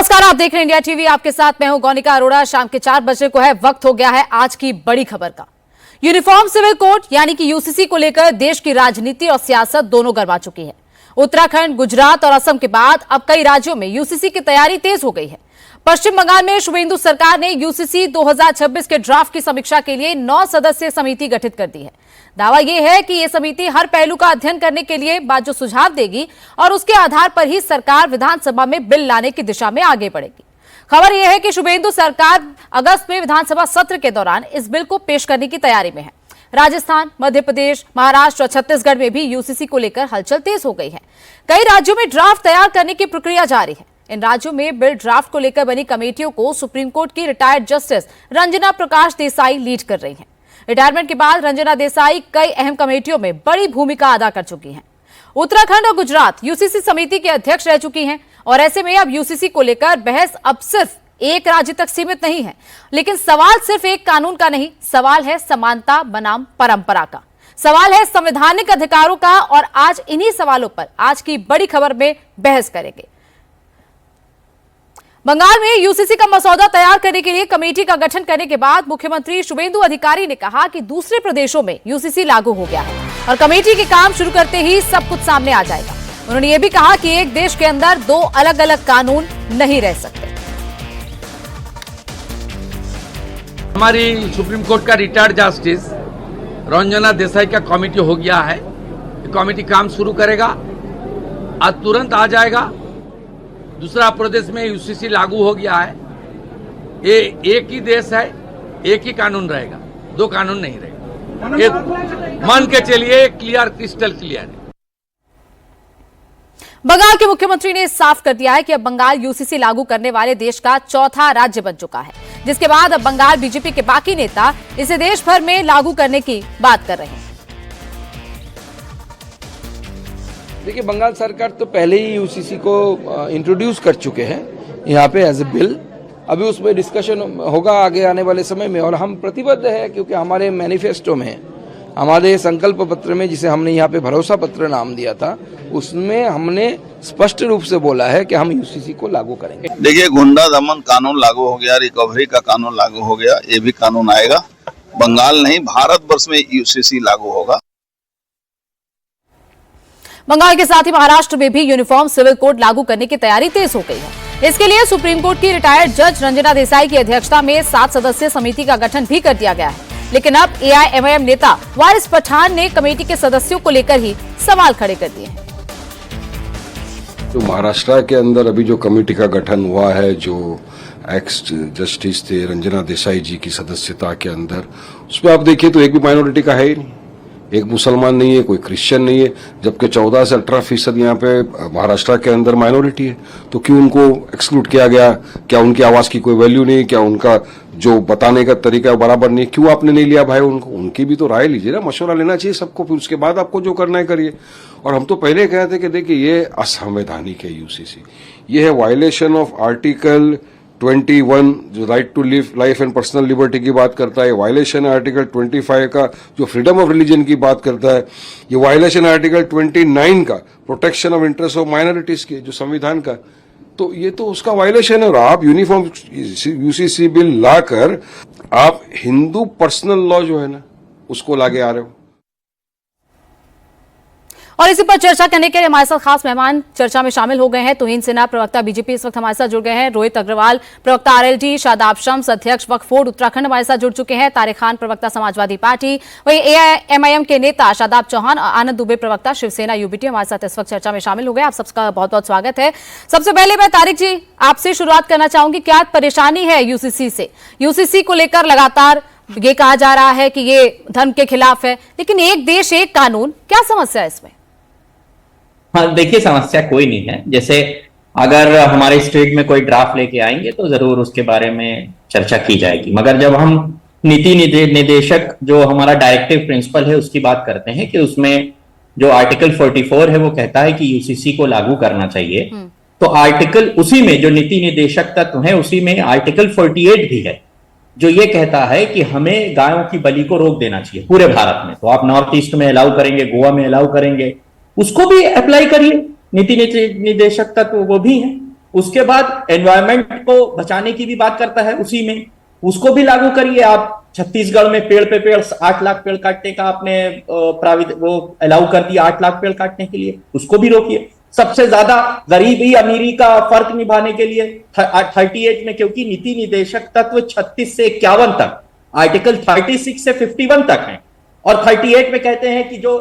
नमस्कार, आप देख रहे हैं इंडिया टीवी। आपके साथ मैं हूं गौनिका अरोड़ा। शाम के 4 बजे को है, वक्त हो गया है आज की बड़ी खबर का। यूनिफॉर्म सिविल कोड यानी कि यूसीसी को लेकर देश की राजनीति और सियासत दोनों गर्मा चुकी है। उत्तराखंड, गुजरात और असम के बाद अब कई राज्यों में यूसीसी की तैयारी तेज हो गई है। पश्चिम बंगाल में शुभेंदु सरकार ने यूसीसी 2026 के ड्राफ्ट की समीक्षा के लिए 9 सदस्यीय समिति गठित कर दी है। दावा यह है कि यह समिति हर पहलू का अध्ययन करने के लिए बाद जो सुझाव देगी और उसके आधार पर ही सरकार विधानसभा में बिल लाने की दिशा में आगे बढ़ेगी। खबर यह है कि शुभेंदु सरकार अगस्त में विधानसभा सत्र के दौरान इस बिल को पेश करने की तैयारी में है। राजस्थान, मध्य प्रदेश, महाराष्ट्र और छत्तीसगढ़ में भी यूसीसी को लेकर हलचल तेज हो गई है। कई राज्यों में ड्राफ्ट तैयार करने की प्रक्रिया जारी है। इन राज्यों में बिल ड्राफ्ट को लेकर बनी कमेटियों को सुप्रीम कोर्ट की retired justice Ranjana Prakash Desai lead कर रही हैं। रिटायरमेंट के बाद रंजना देसाई कई अहम कमेटियों में बड़ी भूमिका अदा कर चुकी हैं। उत्तराखंड और गुजरात यूसीसी समिति के अध्यक्ष रह चुकी हैं और ऐसे में अब यूसीसी को लेकर बहस अब सिर्फ एक राज्य तक सीमित नहीं है। लेकिन सवाल सिर्फ एक कानून का नहीं, सवाल है समानता बनाम परंपरा का, सवाल है संवैधानिक अधिकारों का। और आज इन्हीं सवालों पर आज की बड़ी खबर में बहस करेंगे। बंगाल में यूसीसी का मसौदा तैयार करने के लिए कमेटी का गठन करने के बाद मुख्यमंत्री शुभेंदु अधिकारी ने कहा कि दूसरे प्रदेशों में यूसीसी लागू हो गया है और कमेटी के काम शुरू करते ही सब कुछ सामने आ जाएगा। उन्होंने ये भी कहा कि एक देश के अंदर 2 अलग अलग कानून नहीं रह सकते। हमारी सुप्रीम कोर्ट का रिटायर्ड जस्टिस रंजना देसाई का कमेटी हो गया है। कमेटी काम शुरू करेगा, आज तुरंत आ जाएगा। दूसरा प्रदेश में यूसीसी लागू हो गया है। ये एक ही देश है, एक ही कानून रहेगा, 2 कानून नहीं रहेगा। ये मान के चलिए, क्लियर, क्रिस्टल क्लियर है। बंगाल के मुख्यमंत्री ने साफ कर दिया है कि अब बंगाल यूसीसी लागू करने वाले देश का 4था राज्य बन चुका है, जिसके बाद अब बंगाल बीजेपी के बाकी नेता इसे देश भर में लागू करने की बात कर रहे हैं। देखिए, बंगाल सरकार तो पहले ही यूसीसी को इंट्रोड्यूस कर चुके हैं यहाँ पे एज ए बिल। अभी उस पर डिस्कशन होगा आगे आने वाले समय में, और हम प्रतिबद्ध है क्योंकि हमारे मैनिफेस्टो में, हमारे संकल्प पत्र में, जिसे हमने यहाँ पे भरोसा पत्र नाम दिया था, उसमें हमने स्पष्ट रूप से बोला है कि हम यूसीसी को लागू करेंगे। देखिए, गुंडा दमन कानून लागू हो गया, रिकवरी का कानून लागू हो गया, ये भी कानून आएगा। बंगाल नहीं, भारतवर्ष में यूसीसी लागू होगा। बंगाल के साथ ही महाराष्ट्र में भी यूनिफॉर्म सिविल कोड लागू करने की तैयारी तेज हो गई है। इसके लिए सुप्रीम कोर्ट की रिटायर्ड जज रंजना देसाई की अध्यक्षता में 7 सदस्यीय समिति का गठन भी कर दिया गया है। लेकिन अब एआईएमआईएम नेता वारिस पठान ने कमेटी के सदस्यों को लेकर ही सवाल खड़े कर दिए हैं। तो महाराष्ट्र के अंदर अभी जो कमेटी का गठन हुआ है, जो एक्स जस्टिस थे रंजना देसाई जी की सदस्यता के अंदर, उसमें आप देखिए तो एक भी माइनॉरिटी का है ही नहीं। एक मुसलमान नहीं है, कोई क्रिश्चियन नहीं है, जबकि 14 से 18% यहाँ पे महाराष्ट्र के अंदर माइनॉरिटी है। तो क्यों उनको एक्सक्लूड किया गया? क्या उनकी आवाज की कोई वैल्यू नहीं? क्या उनका जो बताने का तरीका बराबर नहीं? क्यों आपने नहीं लिया भाई उनको? उनकी भी तो राय लीजिए ना, मशवरा लेना चाहिए सबको, फिर उसके बाद आपको जो करना है करिए। और हम तो पहले कहे थे कि देखिए, ये असंवैधानिक है यूसीसी, ये है वायलेशन ऑफ आर्टिकल 21 जो right to live life and personal liberty की बात करता है, वायलेशन है आर्टिकल 25 का जो फ्रीडम ऑफ रिलीजन की बात करता है, ये वायलेशन है आर्टिकल 29 का protection of interest of minorities के जो संविधान का। तो ये तो उसका वायलेशन है। और आप यूनिफॉर्म यूसीसी बिल लाकर आप हिंदू पर्सनल लॉ जो है ना, उसको लाके आ रहे हो। और इसी पर चर्चा करने के लिए हमारे साथ खास मेहमान चर्चा में शामिल हो गए हैं। तुहिन सिन्हा, प्रवक्ता बीजेपी, इस वक्त हमारे साथ जुड़ गए हैं। रोहित अग्रवाल, प्रवक्ता आरएलडी, शादाब शम्स, अध्यक्ष वक्फ बोर्ड उत्तराखंड, हमारे साथ जुड़ चुके हैं। तारिक खान, प्रवक्ता समाजवादी पार्टी, वही एआईएमआईएम के नेता शादाब चौहान, आनंद दुबे, प्रवक्ता शिवसेना यूबीटी, हमारे साथ इस वक्त चर्चा में शामिल हो गए। आप सबका बहुत बहुत स्वागत है। सबसे पहले मैं तारिक जी आपसे शुरुआत करना चाहूंगी, क्या परेशानी है यूसीसी से? यूसीसी को लेकर लगातार ये कहा जा रहा है कि ये धर्म के खिलाफ है, लेकिन एक देश एक कानून, क्या समस्या है इसमें? हाँ, देखिए, समस्या कोई नहीं है। जैसे अगर हमारे स्टेट में कोई ड्राफ्ट लेके आएंगे तो जरूर उसके बारे में चर्चा की जाएगी, मगर जब हम नीति निदेशक जो हमारा डायरेक्टिव प्रिंसिपल है उसकी बात करते हैं कि उसमें जो आर्टिकल 44 है वो कहता है कि यूसीसी को लागू करना चाहिए, तो आर्टिकल उसी में जो नीति निदेशक तत्व है उसी में आर्टिकल 48 भी है जो ये कहता है कि हमें गायों की बलि को रोक देना चाहिए पूरे भारत में। तो आप नॉर्थ ईस्ट में अलाउ करेंगे, गोवा में अलाउ करेंगे, उसको भी अप्लाई करिए। नीति निदेशक तत्व वो भी है, उसके बाद एनवायरमेंट को बचाने की भी बात करता है उसी में, उसको भी लागू करिए आप। छत्तीसगढ़ में पेड़ पे पेड़ 8 लाख पेड़ काटने का आपने वो अलाउ कर दिया, 8 लाख पेड़ काटने के लिए, उसको भी रोकिए। सबसे ज्यादा गरीबी अमीरी का फर्क निभाने के लिए 38 में, क्योंकि नीति निदेशक तत्व 36 से 51 तक, आर्टिकल 36 से 51 तक है, और 38 में कहते हैं कि जो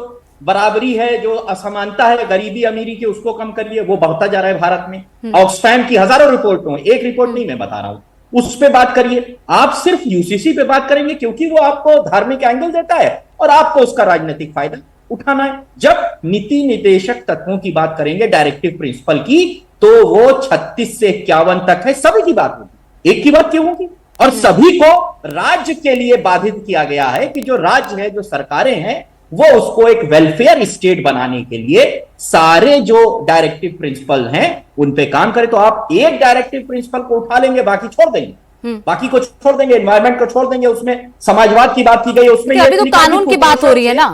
बराबरी है, जो असमानता है गरीबी अमीरी की, उसको कम करिए। वो बढ़ता जा रहा है भारत में। ऑक्सफैम की हजारों रिपोर्टों, एक रिपोर्ट नहीं मैं बता रहा हूं, उस पे बात करिए। आप सिर्फ यूसीसी पे बात करेंगे क्योंकि वो आपको धार्मिक एंगल देता है और आपको उसका राजनीतिक फायदा उठाना है। जब नीति निदेशक तत्वों की बात करेंगे, डायरेक्टिव प्रिंसिपल की, तो वो 36 से 51 तक है, सभी की बात होगी, एक की बात क्यों होगी? और सभी को राज्य के लिए बाधित किया गया है कि जो राज्य है, जो सरकारें हैं, वो उसको एक वेलफेयर स्टेट बनाने के लिए सारे जो डायरेक्टिव प्रिंसिपल हैं उन पे काम करें। तो आप एक डायरेक्टिव प्रिंसिपल को उठा लेंगे, बाकी छोड़ देंगे, बाकी को छोड़ देंगे, एनवायरमेंट को छोड़ देंगे। उसमें समाजवाद की बात की गई, उसमें अभी तो कानून की बात हो रही है ना।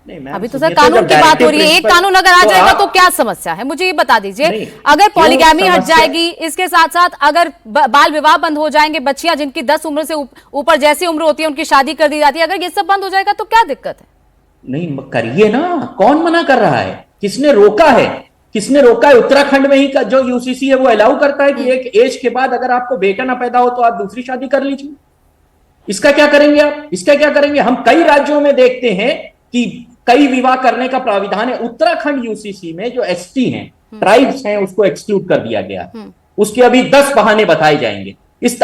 नहीं, अभी तो सर कानून की बात हो रही है। एक कानून अगर आ जाएगा तो क्या समस्या है, मुझे ये बता दीजिए। अगर पॉलीगैमी हट जाएगी, इसके साथ साथ अगर बाल विवाह बंद हो जाएंगे, बच्चियां जिनकी 10 उम्र से ऊपर जैसी उम्र होती है उनकी शादी कर दी जाती है, अगर ये सब बंद हो जाएगा तो क्या दिक्कत है? नहीं करिए ना, कौन मना कर रहा है? किसने रोका है? किसने रोका है? उत्तराखंड में ही का जो यूसीसी है वो अलाउ करता है कि एक एज के बाद अगर आपको बेटा ना पैदा हो तो आप दूसरी शादी कर लीजिए। इसका क्या करेंगे आप? इसका क्या करेंगे? हम कई राज्यों में देखते हैं कि कई विवाह करने का प्राविधान है। उत्तराखंड यूसीसी में जो एसटी हैं, ट्राइब्स हैं, उसको एक्सक्लूड कर दिया गया। उसके अभी 10 बहाने बताए जाएंगे।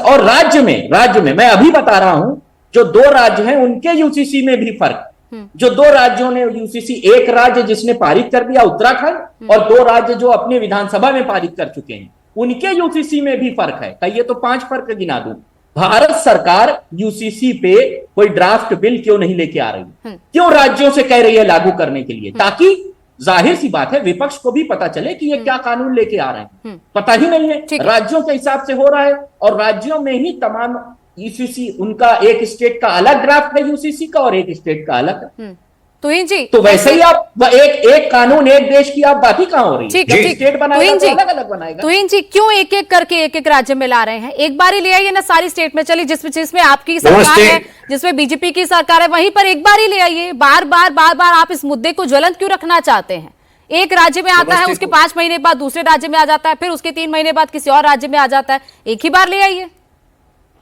और राज्य में मैं अभी बता रहा हूं, जो 2 राज्य हैं उनके यूसीसी में भी फर्क। जो 2 राज्यों ने यूसीसी, एक राज्य जिसने पारित कर दिया उत्तराखंड, और 2 राज्य जो अपने विधानसभा में पारित कर चुके हैं, उनके यूसीसी में भी फर्क है। कहिए तो 5 फर्क गिना दूं। भारत सरकार यूसीसी पे कोई ड्राफ्ट बिल क्यों नहीं लेके आ रही? क्यों राज्यों से कह रही है लागू करने के लिए? ताकि जाहिर सी बात है विपक्ष को भी पता चले कि ये क्या कानून लेके आ रहे हैं। पता ही नहीं है, राज्यों के हिसाब से हो रहा है, और राज्यों में ही तमाम यूसीसी, उनका एक स्टेट का अलग ड्राफ्ट है यूसीसी का और एक स्टेट का अलग। तुहिन जी, तो वैसे ही आप एक कानून एक देश की आप बात ही कहां हो रही है? ठीक, स्टेट बनाएगा तो अलग अलग बनाएगा। तुहिन जी, क्यों एक एक करके एक राज्य में ला रहे हैं? एक बार ही ले आइए ना, सारी स्टेट में चलिए, जिसमें आपकी सरकार है, जिसमें बीजेपी की सरकार है, वहीं पर एक बार ही ले आइए। बार बार आप इस मुद्दे को ज्वलंत क्यों रखना चाहते हैं? एक राज्य में आता है, उसके 5 महीने बाद दूसरे राज्य में आ जाता है, फिर उसके 3 महीने बाद किसी और राज्य में आ जाता है। एक ही बार ले आइए।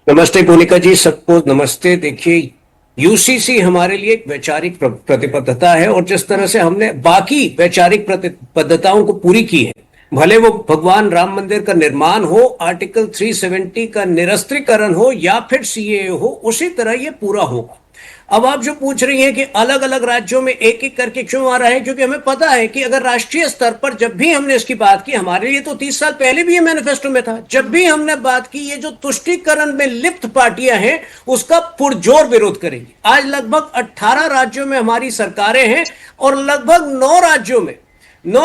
नमस्ते मोनिका जी, सबको नमस्ते। देखिए, यूसीसी हमारे लिए एक वैचारिक प्रतिबद्धता है, और जिस तरह से हमने बाकी वैचारिक प्रतिबद्धताओं को पूरी की है, भले वो भगवान राम मंदिर का निर्माण हो, आर्टिकल 370 का निरस्त्रीकरण हो, या फिर सीएए हो, उसी तरह ये पूरा होगा। अब आप जो पूछ रही हैं कि अलग अलग राज्यों में एक एक करके क्यों आ रहा है, क्योंकि हमें पता है कि अगर राष्ट्रीय स्तर पर जब भी हमने इसकी बात की, हमारे लिए तो 30 साल पहले भी ये मैनिफेस्टो में था, जब भी हमने बात की, ये जो तुष्टीकरण में लिप्त पार्टियां हैं उसका पुरजोर विरोध करेंगी। आज लगभग 18 राज्यों में हमारी सरकारें हैं, और लगभग 9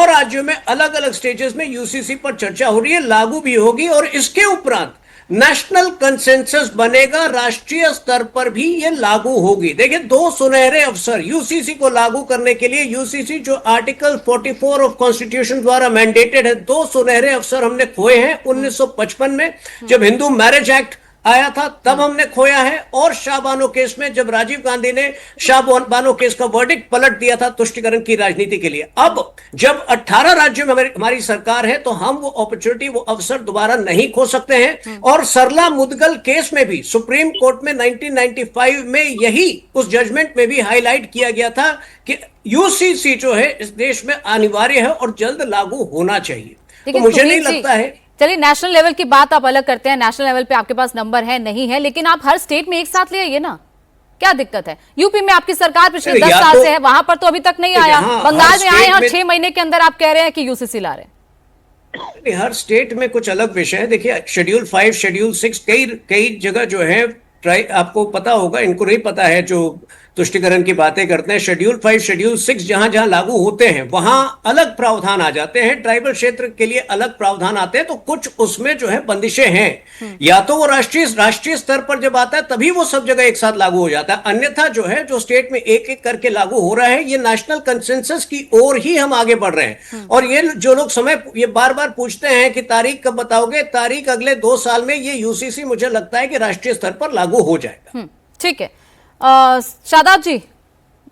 राज्यों में अलग अलग स्टेजेस में यूसीसी पर चर्चा हो रही है, लागू भी होगी, और इसके उपरांत नेशनल कंसेंसस बनेगा, राष्ट्रीय स्तर पर भी ये लागू होगी। देखिए, 2 सुनहरे अवसर यूसीसी को लागू करने के लिए, यूसीसी जो आर्टिकल 44 ऑफ कॉन्स्टिट्यूशन द्वारा मैंडेटेड है, 2 सुनहरे अवसर हमने खोए हैं। 1955 में जब हिंदू मैरिज एक्ट आया था तब हमने खोया है, और शाहबानो केस में जब राजीव गांधी ने शाहबानो केस का वर्डिक्ट पलट दिया था तुष्टीकरण की राजनीति के लिए। अब जब 18 राज्यों में हमारी सरकार है, तो हम वो अपॉर्चुनिटी, वो अवसर दोबारा नहीं खो सकते हैं। और सरला मुदगल केस में भी सुप्रीम कोर्ट में 1995 में यही उस जजमेंट में भी हाईलाइट किया गया था कि यूसीसी जो है इस देश में अनिवार्य है और जल्द लागू होना चाहिए। तो मुझे नहीं लगता है। चलिए, नेशनल लेवल की बात आप अलग करते हैं, नेशनल लेवल पे आपके पास नंबर है नहीं है, लेकिन आप हर स्टेट में एक साथ ले आइए ना, क्या दिक्कत है? यूपी में आपकी सरकार पिछले 10 साल से है, वहां पर तो अभी तक नहीं आया। बंगाल में आए हैं और 6 महीने के अंदर आप कह रहे हैं कि यूसीसी ला रहे हैं। हर स्टेट में कुछ अलग विषय है। देखिए, शेड्यूल 5, शेड्यूल 6, कई जगह जो है, आपको पता होगा, इनको नहीं पता है जो तुष्टिकरण की बातें करते हैं, शेड्यूल 5 शेड्यूल 6 जहां जहां लागू होते हैं वहां अलग प्रावधान आ जाते हैं, ट्राइबल क्षेत्र के लिए अलग प्रावधान आते हैं, तो कुछ उसमें जो है बंदिशें हैं। या तो वो राष्ट्रीय स्तर पर जब आता है तभी वो सब जगह एक साथ लागू हो जाता है, अन्यथा जो है जो स्टेट में एक एक करके लागू हो रहा है, ये नेशनल कंसेंसस की ओर ही हम आगे बढ़ रहे हैं। और ये जो लोग ये बार बार पूछते हैं कि तारीख कब बताओगे, तारीख अगले 2 साल में ये यूसीसी मुझे लगता है कि राष्ट्रीय स्तर पर लागू हो जाएगा। ठीक है। शादाब जी,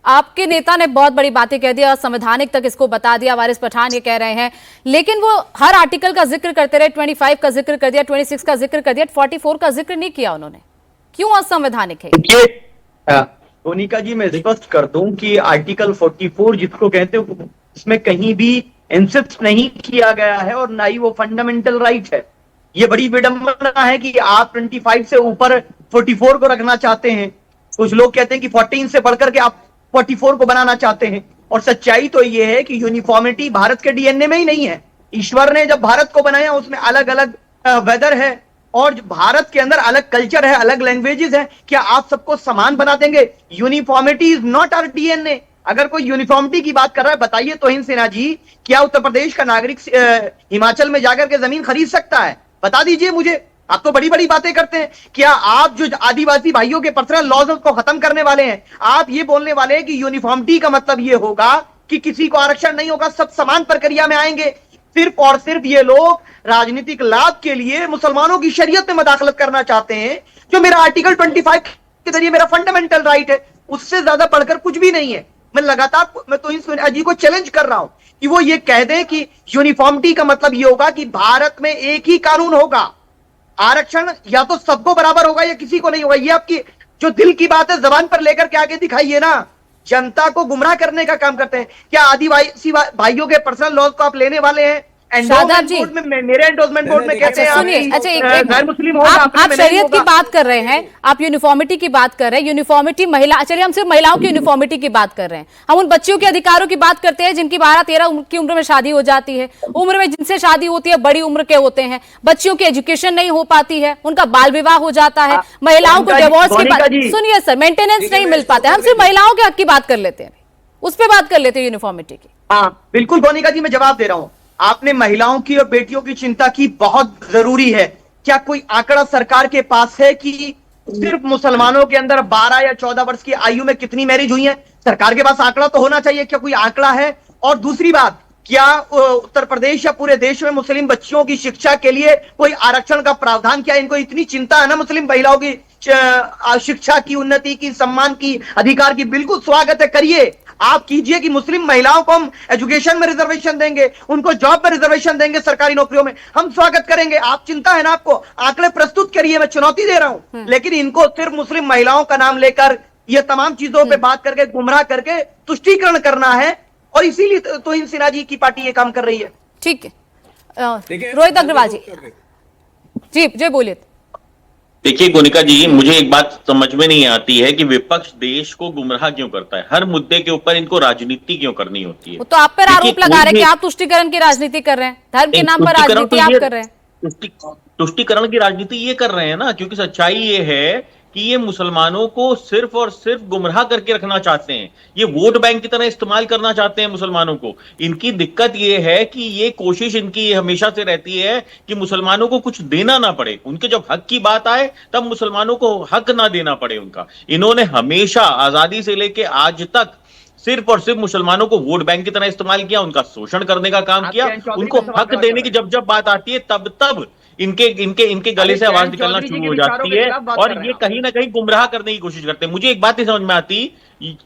आपके नेता ने बहुत बड़ी बातें कह दी और संवैधानिक तक इसको बता दिया, वारिस पठान ये कह रहे हैं, लेकिन वो हर आर्टिकल का जिक्र करते रहे, 25 का जिक्र कर दिया, 26 का जिक्र कर दिया, 44 का जिक्र नहीं किया उन्होंने। क्यों असंवैधानिक है? मोनिका जी, मैं स्पष्ट कर दूं कि आर्टिकल 44 जिसको कहते हो इसमें कहीं भी इंसिस्ट नहीं किया गया है और ना ही वो फंडामेंटल राइट है। ये बड़ी विडंबना है कि आप 25 से ऊपर 44 को रखना चाहते हैं। कुछ लोग कहते हैं कि 14 से बढ़कर के आप 44 को बनाना चाहते हैं, और सच्चाई तो ये है कि यूनिफॉर्मिटी भारत के डीएनए में ही नहीं है। ईश्वर ने जब भारत को बनाया उसमें अलग अलग वेदर है और भारत के अंदर अलग कल्चर है, अलग लैंग्वेजेस है। क्या आप सबको समान बना देंगे? Uniformity is not our DNA. अगर कोई यूनिफॉर्मिटी की बात कर रहा है, बताइए तोहिन सिन्हा जी, क्या उत्तर प्रदेश का नागरिक हिमाचल में जाकर के जमीन खरीद सकता है? बता दीजिए मुझे। आप तो बड़ी बड़ी बातें करते हैं। क्या आप जो आदिवासी भाइयों के पर्सनल लॉज को खत्म करने वाले हैं, आप ये बोलने वाले हैं कि यूनिफॉर्मिटी का मतलब ये होगा कि किसी को आरक्षण नहीं होगा, सब समान प्रक्रिया में आएंगे? सिर्फ और सिर्फ ये लोग राजनीतिक लाभ के लिए मुसलमानों की शरीयत में मदाखलत करना चाहते हैं, जो मेरा आर्टिकल 25 के जरिए मेरा फंडामेंटल राइट है, उससे ज्यादा बढ़कर कुछ भी नहीं है। मैं लगातार मैं तो इन अजी को चैलेंज कर रहा हूं कि वो ये कह दें कि यूनिफॉर्मिटी का मतलब ये होगा कि भारत में एक ही कानून होगा, आरक्षण या तो सबको बराबर होगा या किसी को नहीं होगा। ये आपकी जो दिल की बात है जबान पर लेकर के आगे दिखाइए ना। जनता को गुमराह करने का काम करते हैं। क्या आदिवासी भाइयों के पर्सनल लॉज को आप लेने वाले हैं? शादाब जी, मेरे एंडोर्समेंट बोर्ड में कहते हैं सुनिए, अच्छा गैर मुस्लिम आप शरीयत की बात कर रहे हैं, आप यूनिफॉर्मिटी की बात कर रहे हैं, यूनिफॉर्मिटी महिला, चलिए हम सिर्फ महिलाओं की यूनिफॉर्मिटी की बात कर रहे हैं, हम उन बच्चियों के अधिकारों की बात करते हैं जिनकी 12-13 की उम्र में शादी हो जाती है, उम्र में जिनसे शादी होती है बड़ी उम्र के होते हैं, बच्चियों की एजुकेशन नहीं हो पाती है, उनका बाल विवाह हो जाता है, महिलाओं को डिवोर्स की बात, सुनिए सर, मेंटेनेंस नहीं मिल पाता है, हम सिर्फ महिलाओं के हक की बात कर लेते हैं, उस पर बात कर लेते हैं यूनिफॉर्मिटी की। हाँ बिल्कुल मोनिका जी, मैं जवाब दे रहा हूं। आपने महिलाओं की और बेटियों की चिंता की, बहुत जरूरी है। क्या कोई आंकड़ा सरकार के पास है कि सिर्फ मुसलमानों के अंदर 12 या 14 वर्ष की आयु में कितनी मैरिज हुई है? सरकार के पास आंकड़ा तो होना चाहिए। क्या कोई आंकड़ा है? और दूसरी बात, क्या उत्तर प्रदेश या पूरे देश में मुस्लिम बच्चियों की शिक्षा के लिए कोई आरक्षण का प्रावधान? क्या इनको इतनी चिंता है ना मुस्लिम महिलाओं की शिक्षा की, उन्नति की, सम्मान की, अधिकार की? बिल्कुल स्वागत है, करिए। आप कीजिए कि मुस्लिम महिलाओं को हम एजुकेशन में रिजर्वेशन देंगे, उनको जॉब में रिजर्वेशन देंगे, सरकारी नौकरियों में, हम स्वागत करेंगे। आप चिंता है ना आपको, आंकड़े प्रस्तुत करिए, मैं चुनौती दे रहा हूं। लेकिन इनको सिर्फ मुस्लिम महिलाओं का नाम लेकर ये तमाम चीजों पे बात करके, गुमराह करके तुष्टीकरण करना है, और इसीलिए तोहिन सिन्हा जी की पार्टी ये काम कर रही है। ठीक है, रोहित अग्रवाल जी, जी बोलिए। देखिए मोनिका जी, मुझे एक बात समझ में नहीं आती है कि विपक्ष देश को गुमराह क्यों करता है। हर मुद्दे के ऊपर इनको राजनीति क्यों करनी होती है? वो तो आप पर आरोप लगा रहे हैं कि आप तुष्टीकरण की राजनीति कर रहे हैं, धर्म के नाम पर राजनीति आप कर रहे हैं। तुष्टीकरण की राजनीति ये कर रहे हैं ना, क्योंकि सच्चाई ये है कि ये मुसलमानों को सिर्फ और सिर्फ गुमराह करके रखना चाहते हैं। ये वोट बैंक की तरह इस्तेमाल करना चाहते हैं मुसलमानों को। इनकी दिक्कत ये है कि ये कोशिश इनकी हमेशा से रहती है कि मुसलमानों को कुछ देना ना पड़े, उनके जब हक की बात आए तब मुसलमानों को हक ना देना पड़े उनका। इन्होंने हमेशा आजादी से लेके आज तक सिर्फ और सिर्फ मुसलमानों को वोट बैंक की तरह इस्तेमाल किया, उनका शोषण करने का काम किया। उनको हक देने की जब जब बात आती है तब तब इनके गले से आवाज निकलना शुरू हो जाती है और ये कहीं ना कहीं गुमराह करने की कोशिश करते हैं। मुझे एक बात नहीं समझ में आती,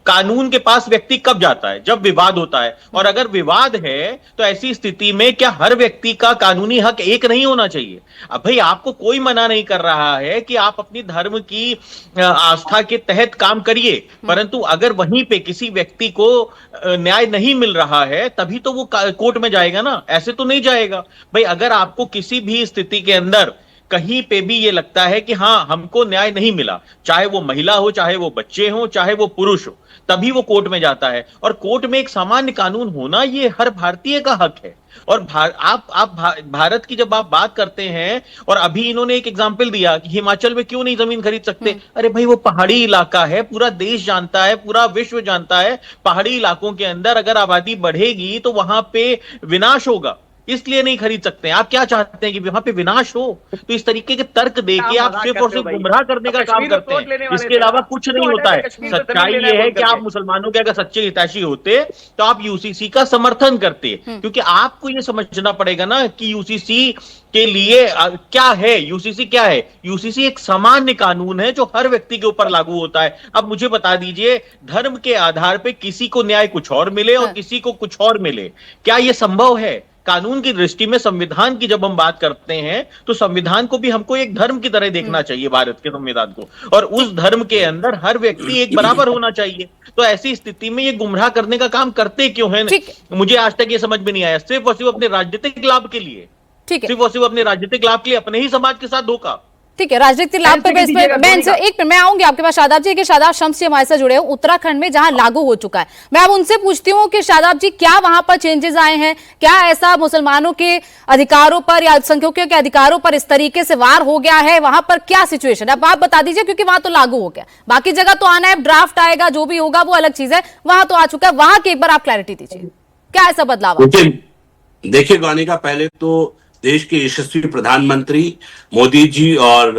कानून के पास व्यक्ति कब जाता है? जब विवाद होता है। और अगर विवाद है तो ऐसी स्थिति में क्या हर व्यक्ति का कानूनी हक एक नहीं होना चाहिए? अब भाई आपको कोई मना नहीं कर रहा है कि आप अपनी धर्म की आस्था के तहत काम करिए, परंतु अगर वहीं पे किसी व्यक्ति को न्याय नहीं मिल रहा है तभी तो वो कोर्ट में जाएगा ना, ऐसे तो नहीं जाएगा। भाई अगर आपको किसी भी स्थिति के अंदर कहीं पे भी ये लगता है कि हाँ हमको न्याय नहीं मिला, चाहे वो महिला हो, चाहे वो बच्चे हो, चाहे वो पुरुष हो, तभी वो कोर्ट में जाता है। और कोर्ट में एक सामान्य कानून होना ये हर भारतीय का हक है। और भारत की जब आप बात करते हैं, और अभी इन्होंने एक एग्जांपल दिया कि हिमाचल में क्यों नहीं जमीन खरीद सकते। अरे भाई वो पहाड़ी इलाका है, पूरा देश जानता है, पूरा विश्व जानता है, पहाड़ी इलाकों के अंदर अगर आबादी बढ़ेगी तो वहां पे विनाश होगा, इसलिए नहीं खरीद सकते। आप क्या चाहते हैं कि वहां पे विनाश हो? तो इस तरीके के तर्क देके आप सिर्फ और सिर्फ गुमराह करने का काम करते हैं, इसके अलावा कुछ नहीं होता है। सच्चाई ये है कि आप मुसलमानों के अगर सच्चे हितैषी होते तो आप यूसीसी का समर्थन करते, क्योंकि आपको ये समझना पड़ेगा ना कि यूसीसी के लिए क्या है। यूसीसी क्या है? यूसीसी एक सामान्य कानून है जो हर व्यक्ति के ऊपर लागू होता है। अब मुझे बता दीजिए, धर्म के आधार पे किसी को न्याय कुछ और मिले और किसी को कुछ और मिले, क्या यह संभव है? कानून की दृष्टि में संविधान की जब हम बात करते हैं तो संविधान को भी हमको एक धर्म की तरह देखना चाहिए, भारत के संविधान को, और उस धर्म के अंदर हर व्यक्ति एक बराबर होना चाहिए। तो ऐसी स्थिति में ये गुमराह करने का काम करते क्यों है? मुझे आज तक ये समझ में नहीं आया। सिर्फ और सिर्फ अपने राजनीतिक लाभ के लिए, सिर्फ और सिर्फ अपने राजनीतिक लाभ के लिए, अपने ही समाज के साथ धोखा। ठीक है, राजनीतिक लाभ पे मैं आऊंगी आपके पास। शादाब जी, कि शादाब शम्स जी हमारे साथ जुड़े हो उत्तराखंड में, जहां लागू हो चुका है। मैं अब उनसे पूछती हूँ कि शादाब जी, क्या वहां पर चेंजेस आए हैं? क्या ऐसा मुसलमानों के अधिकारों पर या अल्पसंख्यकों के अधिकारों पर इस तरीके से वार हो गया है? वहां पर क्या सिचुएशन है? अब आप बता दीजिए, क्योंकि वहां तो लागू हो गया, बाकी जगह तो आना है, ड्राफ्ट आएगा, जो भी होगा वो अलग चीज है। वहां तो आ चुका है, वहां की एक बार आप क्लैरिटी दीजिए, क्या ऐसा बदलाव? देखिए गानिका, पहले तो देश के यशस्वी प्रधानमंत्री मोदी जी और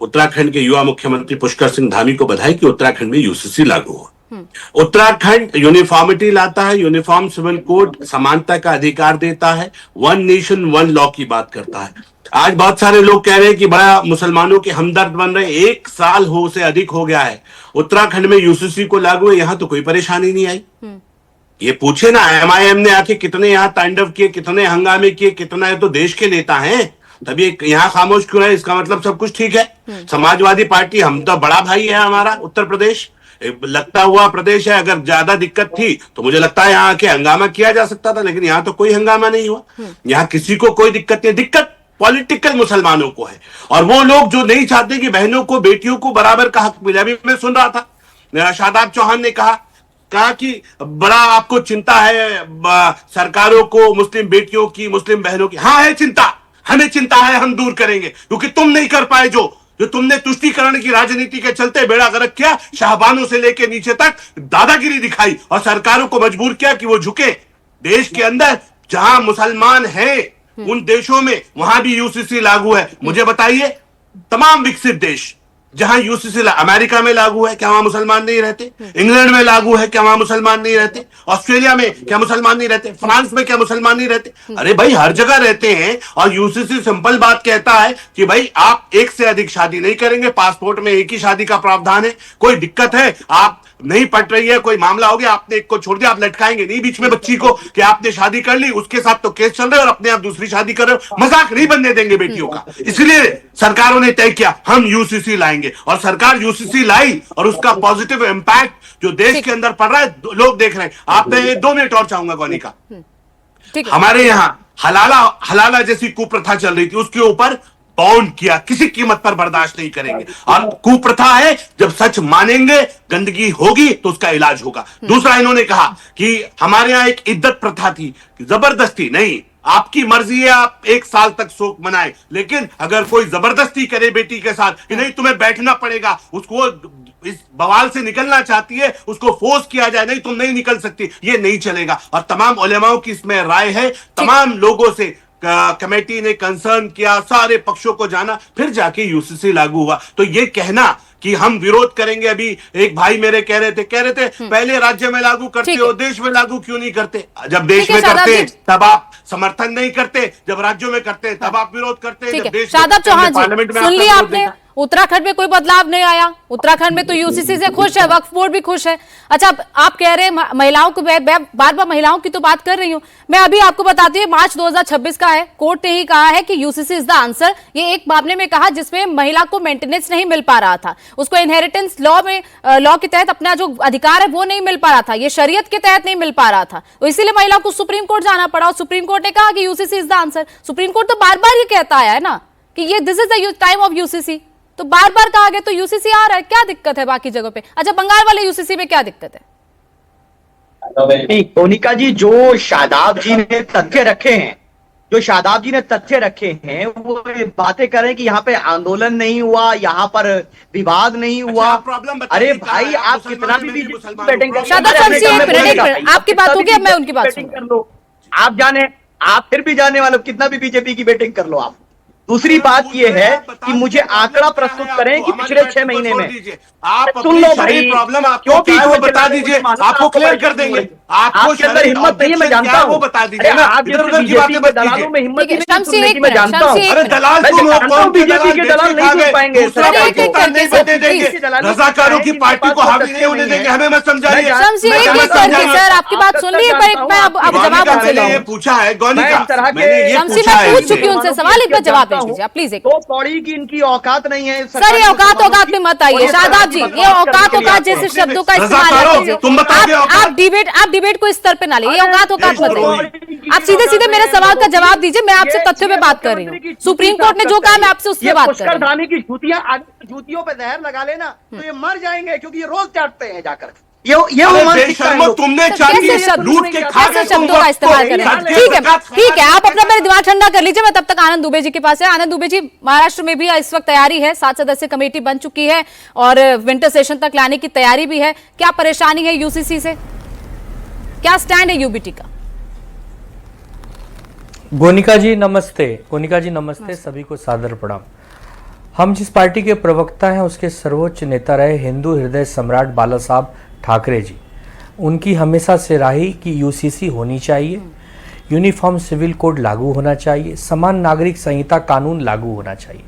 उत्तराखंड के युवा मुख्यमंत्री पुष्कर सिंह धामी को बधाई कि उत्तराखंड में यूसीसी लागू हुआ। उत्तराखंड यूनिफॉर्मिटी लाता है, यूनिफॉर्म सिविल कोड समानता का अधिकार देता है, वन नेशन वन लॉ की बात करता है। आज बहुत सारे लोग कह रहे हैं कि बड़ा मुसलमानों के हमदर्द बन रहे हैं। 1 साल से अधिक हो गया है उत्तराखंड में यूसीसी को लागू है, यहां तो कोई परेशानी नहीं आई। ये पूछे ना एमआईएम ने आके कितने यहाँ तांडव किए, कितने हंगामे किए, कितना है तो देश के नेता हैं, तभी यहाँ खामोश क्यों है? इसका मतलब सब कुछ ठीक है। समाजवादी पार्टी, हम तो बड़ा भाई है हमारा उत्तर प्रदेश, लगता हुआ प्रदेश है। अगर ज्यादा दिक्कत थी तो मुझे लगता है यहाँ आके हंगामा किया जा सकता था, लेकिन यहाँ तो कोई हंगामा नहीं हुआ। यहाँ किसी को कोई दिक्कत नहीं। दिक्कत पॉलिटिकल मुसलमानों को है, और वो लोग जो नहीं चाहते कि बहनों को, बेटियों को बराबर का हक मिले। अभी मैं सुन रहा था शादाब चौहान ने कहा कि बड़ा आपको चिंता है सरकारों को, मुस्लिम बेटियों की, मुस्लिम बहनों की। हाँ है चिंता, हमें चिंता है, हम दूर करेंगे, क्योंकि तुम नहीं कर पाए जो तुमने तुष्टीकरण की राजनीति के चलते बेड़ा गर्क किया, शाहबानों से लेकर नीचे तक दादागिरी दिखाई और सरकारों को मजबूर किया कि वो झुके। देश के अंदर जहां मुसलमान हैं उन देशों में वहां भी यूसीसी लागू है। मुझे बताइए, तमाम विकसित देश जहां यूसीसी, अमेरिका में लागू है, क्या वहां मुसलमान नहीं रहते? इंग्लैंड में लागू है, क्या वहां मुसलमान नहीं रहते? ऑस्ट्रेलिया में क्या मुसलमान नहीं रहते? फ्रांस में क्या मुसलमान नहीं रहते? अरे भाई हर जगह रहते हैं। और यूसीसी सिंपल बात कहता है कि भाई आप एक से अधिक शादी नहीं करेंगे, पासपोर्ट में एक ही शादी का प्रावधान है। कोई दिक्कत है, आप नहीं पट रही है, कोई मामला हो गया, आपने एक को छोड़ दिया, आप लटकाएंगे नहीं बीच में बच्ची को कि आपने शादी कर ली, उसके साथ तो केस चल रहे और अपने आप दूसरी शादी कर रहे हो। मजाक नहीं बनने देंगे बेटियों का। इसलिए सरकारों ने तय किया हम यूसीसी लाएंगे, और सरकार यूसीसी लाई, और उसका पॉजिटिव इंपैक्ट जो देश के अंदर पड़ रहा है लोग देख रहे हैं। आप मैं 2 मिनट और चाहूंगा गौनिका, हमारे यहां हलाला जैसी कुप्रथा चल रही थी, उसके ऊपर बाउंड किया, किसी कीमत पर बर्दाश्त नहीं करेंगे। और कुप्रथा है, जब सच मानेंगे, गंदगी होगी तो उसका इलाज होगा। दूसरा इन्होंने कहा कि हमारे यहां एक इद्दत प्रथा थी, जबरदस्ती नहीं, आपकी मर्जी है, आप 1 साल तक शोक मनाए, लेकिन अगर कोई जबरदस्ती करे बेटी के साथ कि नहीं तुम्हें बैठना पड़ेगा, उसको इस बवाल से निकलना चाहती है, उसको फोर्स किया जाए, नहीं तुम नहीं निकल सकती, ये नहीं चलेगा। और तमाम उलेमाओं की इसमें राय है, तमाम लोगों से कमेटी ने कंसर्न किया, सारे पक्षों को जाना, फिर जाके यूसीसी लागू हुआ। तो ये कहना कि हम विरोध करेंगे, अभी एक भाई मेरे कह रहे थे पहले राज्य में लागू करते हो, देश में लागू क्यों नहीं करते? जब देश में करते तब आप समर्थन नहीं करते, जब राज्यों में करते तब आप विरोध करते। जब देश शादाब चौहान जी, सुन लिया आपने, उत्तराखंड में कोई बदलाव नहीं आया। उत्तराखंड में तो यूसीसी से खुश है, वक्फ बोर्ड भी खुश है। अच्छा, आप कह रहे हैं महिलाओं को, बार बार महिलाओं की तो बात कर रही हूं मैं। अभी आपको बताती हूँ, मार्च 2026 का है, कोर्ट ने ही कहा है कि यूसीसी इज द आंसर। ये एक मामले में कहा जिसमें महिला को मेंटेनेंस नहीं मिल पा रहा था, उसको इनहेरिटेंस लॉ के तहत अपना जो अधिकार है वो नहीं मिल पा रहा था, ये शरीयत के तहत नहीं मिल पा रहा था, तो इसीलिए महिला को सुप्रीम कोर्ट जाना पड़ा, और सुप्रीम कोर्ट ने कहा कि UCC is the answer. Supreme court तो बार बार ये कहता आया है ना कि ये this is the time of UCC, तो बार बार कहा गया, तो यूसीसी आ रहा है, क्या दिक्कत है बाकी जगह पे? अच्छा, बंगाल वाले यूसीसी में क्या दिक्कत है? नहीं, मोनिका जी, जो शादाब जी ने तथ्य रखे हैं, वो ये बातें करें कि यहाँ पे आंदोलन नहीं हुआ, यहाँ पर विवाद नहीं हुआ। अरे भाई, आप कितना भी बैटिंग कर, शादाब साहब जी, एक मिनट, आपकी बात होगी, अब मैं उनकी बात बैटिंग कर लो। आप फिर भी जाने वाले, कितना भी बीजेपी की बैटिंग कर लो आप। दूसरी बात यह है कि मुझे आंकड़ा प्रस्तुत करें कि पिछले 6 महीने में, सुन लो भाई, क्यों वो बता दीजिए, आपको क्लियर कर देंगे। आपके अंदर हिम्मत नहीं है, मैं जानता हूँ, बता दीजिए। आप बीजेपी के दलालों में हिम्मत नहीं है सुनने की, मैं जानता हूँ। अरे दलाल, बीजेपी के दलाल नहीं सुन पाएंगे, रजाकारों की पार्टी को हावी नहीं होने देंगे, हमें मत समझाइए। सर, आपकी बात सुन ली, पर मैं अब जवाब उनसे लूंगा। पूछा है गौनिका, मैं पूछ चुकी हूँ उनसे सवाल, एक बार जवाब दे दीजिए प्लीज। तो पौड़ी की इनकी औकात नहीं है सर, ये औकात में मत आइए शादाब जी, ये औकात जैसे शब्दों का इस्तेमाल कीजिए। आप डिबेट को इस स्तर पे ना ले, ये औकात मत आइए। आप सीधे सीधे मेरे सवाल का जवाब दीजिए, मैं आपसे तथ्यों पे बात कर रही हूँ। सुप्रीम कोर्ट ने जो कहा, मैं आपसे उससे बात कर रही हूँ। धामी की जूतियों पे जहर लगा लेना तो ये मर जाएंगे, क्योंकि ये रोज चाटते हैं जाकर। ये तुमने लूट के खा गए, शब्दों का इस्तेमाल करें। ठीक है, आप अपना पहले दिमाग ठंडा कर लीजिए। मैं तब तक आनंद दुबे जी के पास है। आनंद दुबे जी, महाराष्ट्र में भी इस वक्त तैयारी है, 7 सदस्यीय कमेटी बन चुकी है और विंटर सेशन तक लाने की तैयारी भी है। क्या परेशानी है यूसीसी से, क्या स्टैंड है यूबीटी का? गोनिका जी नमस्ते। सभी को सादर प्रणाम। हम जिस पार्टी के प्रवक्ता हैं उसके सर्वोच्च नेता रहे हिंदू हृदय सम्राट बाला साहब ठाकरे जी, उनकी हमेशा से रही कि यूसीसी होनी चाहिए, यूनिफॉर्म सिविल कोड लागू होना चाहिए, समान नागरिक संहिता कानून लागू होना चाहिए।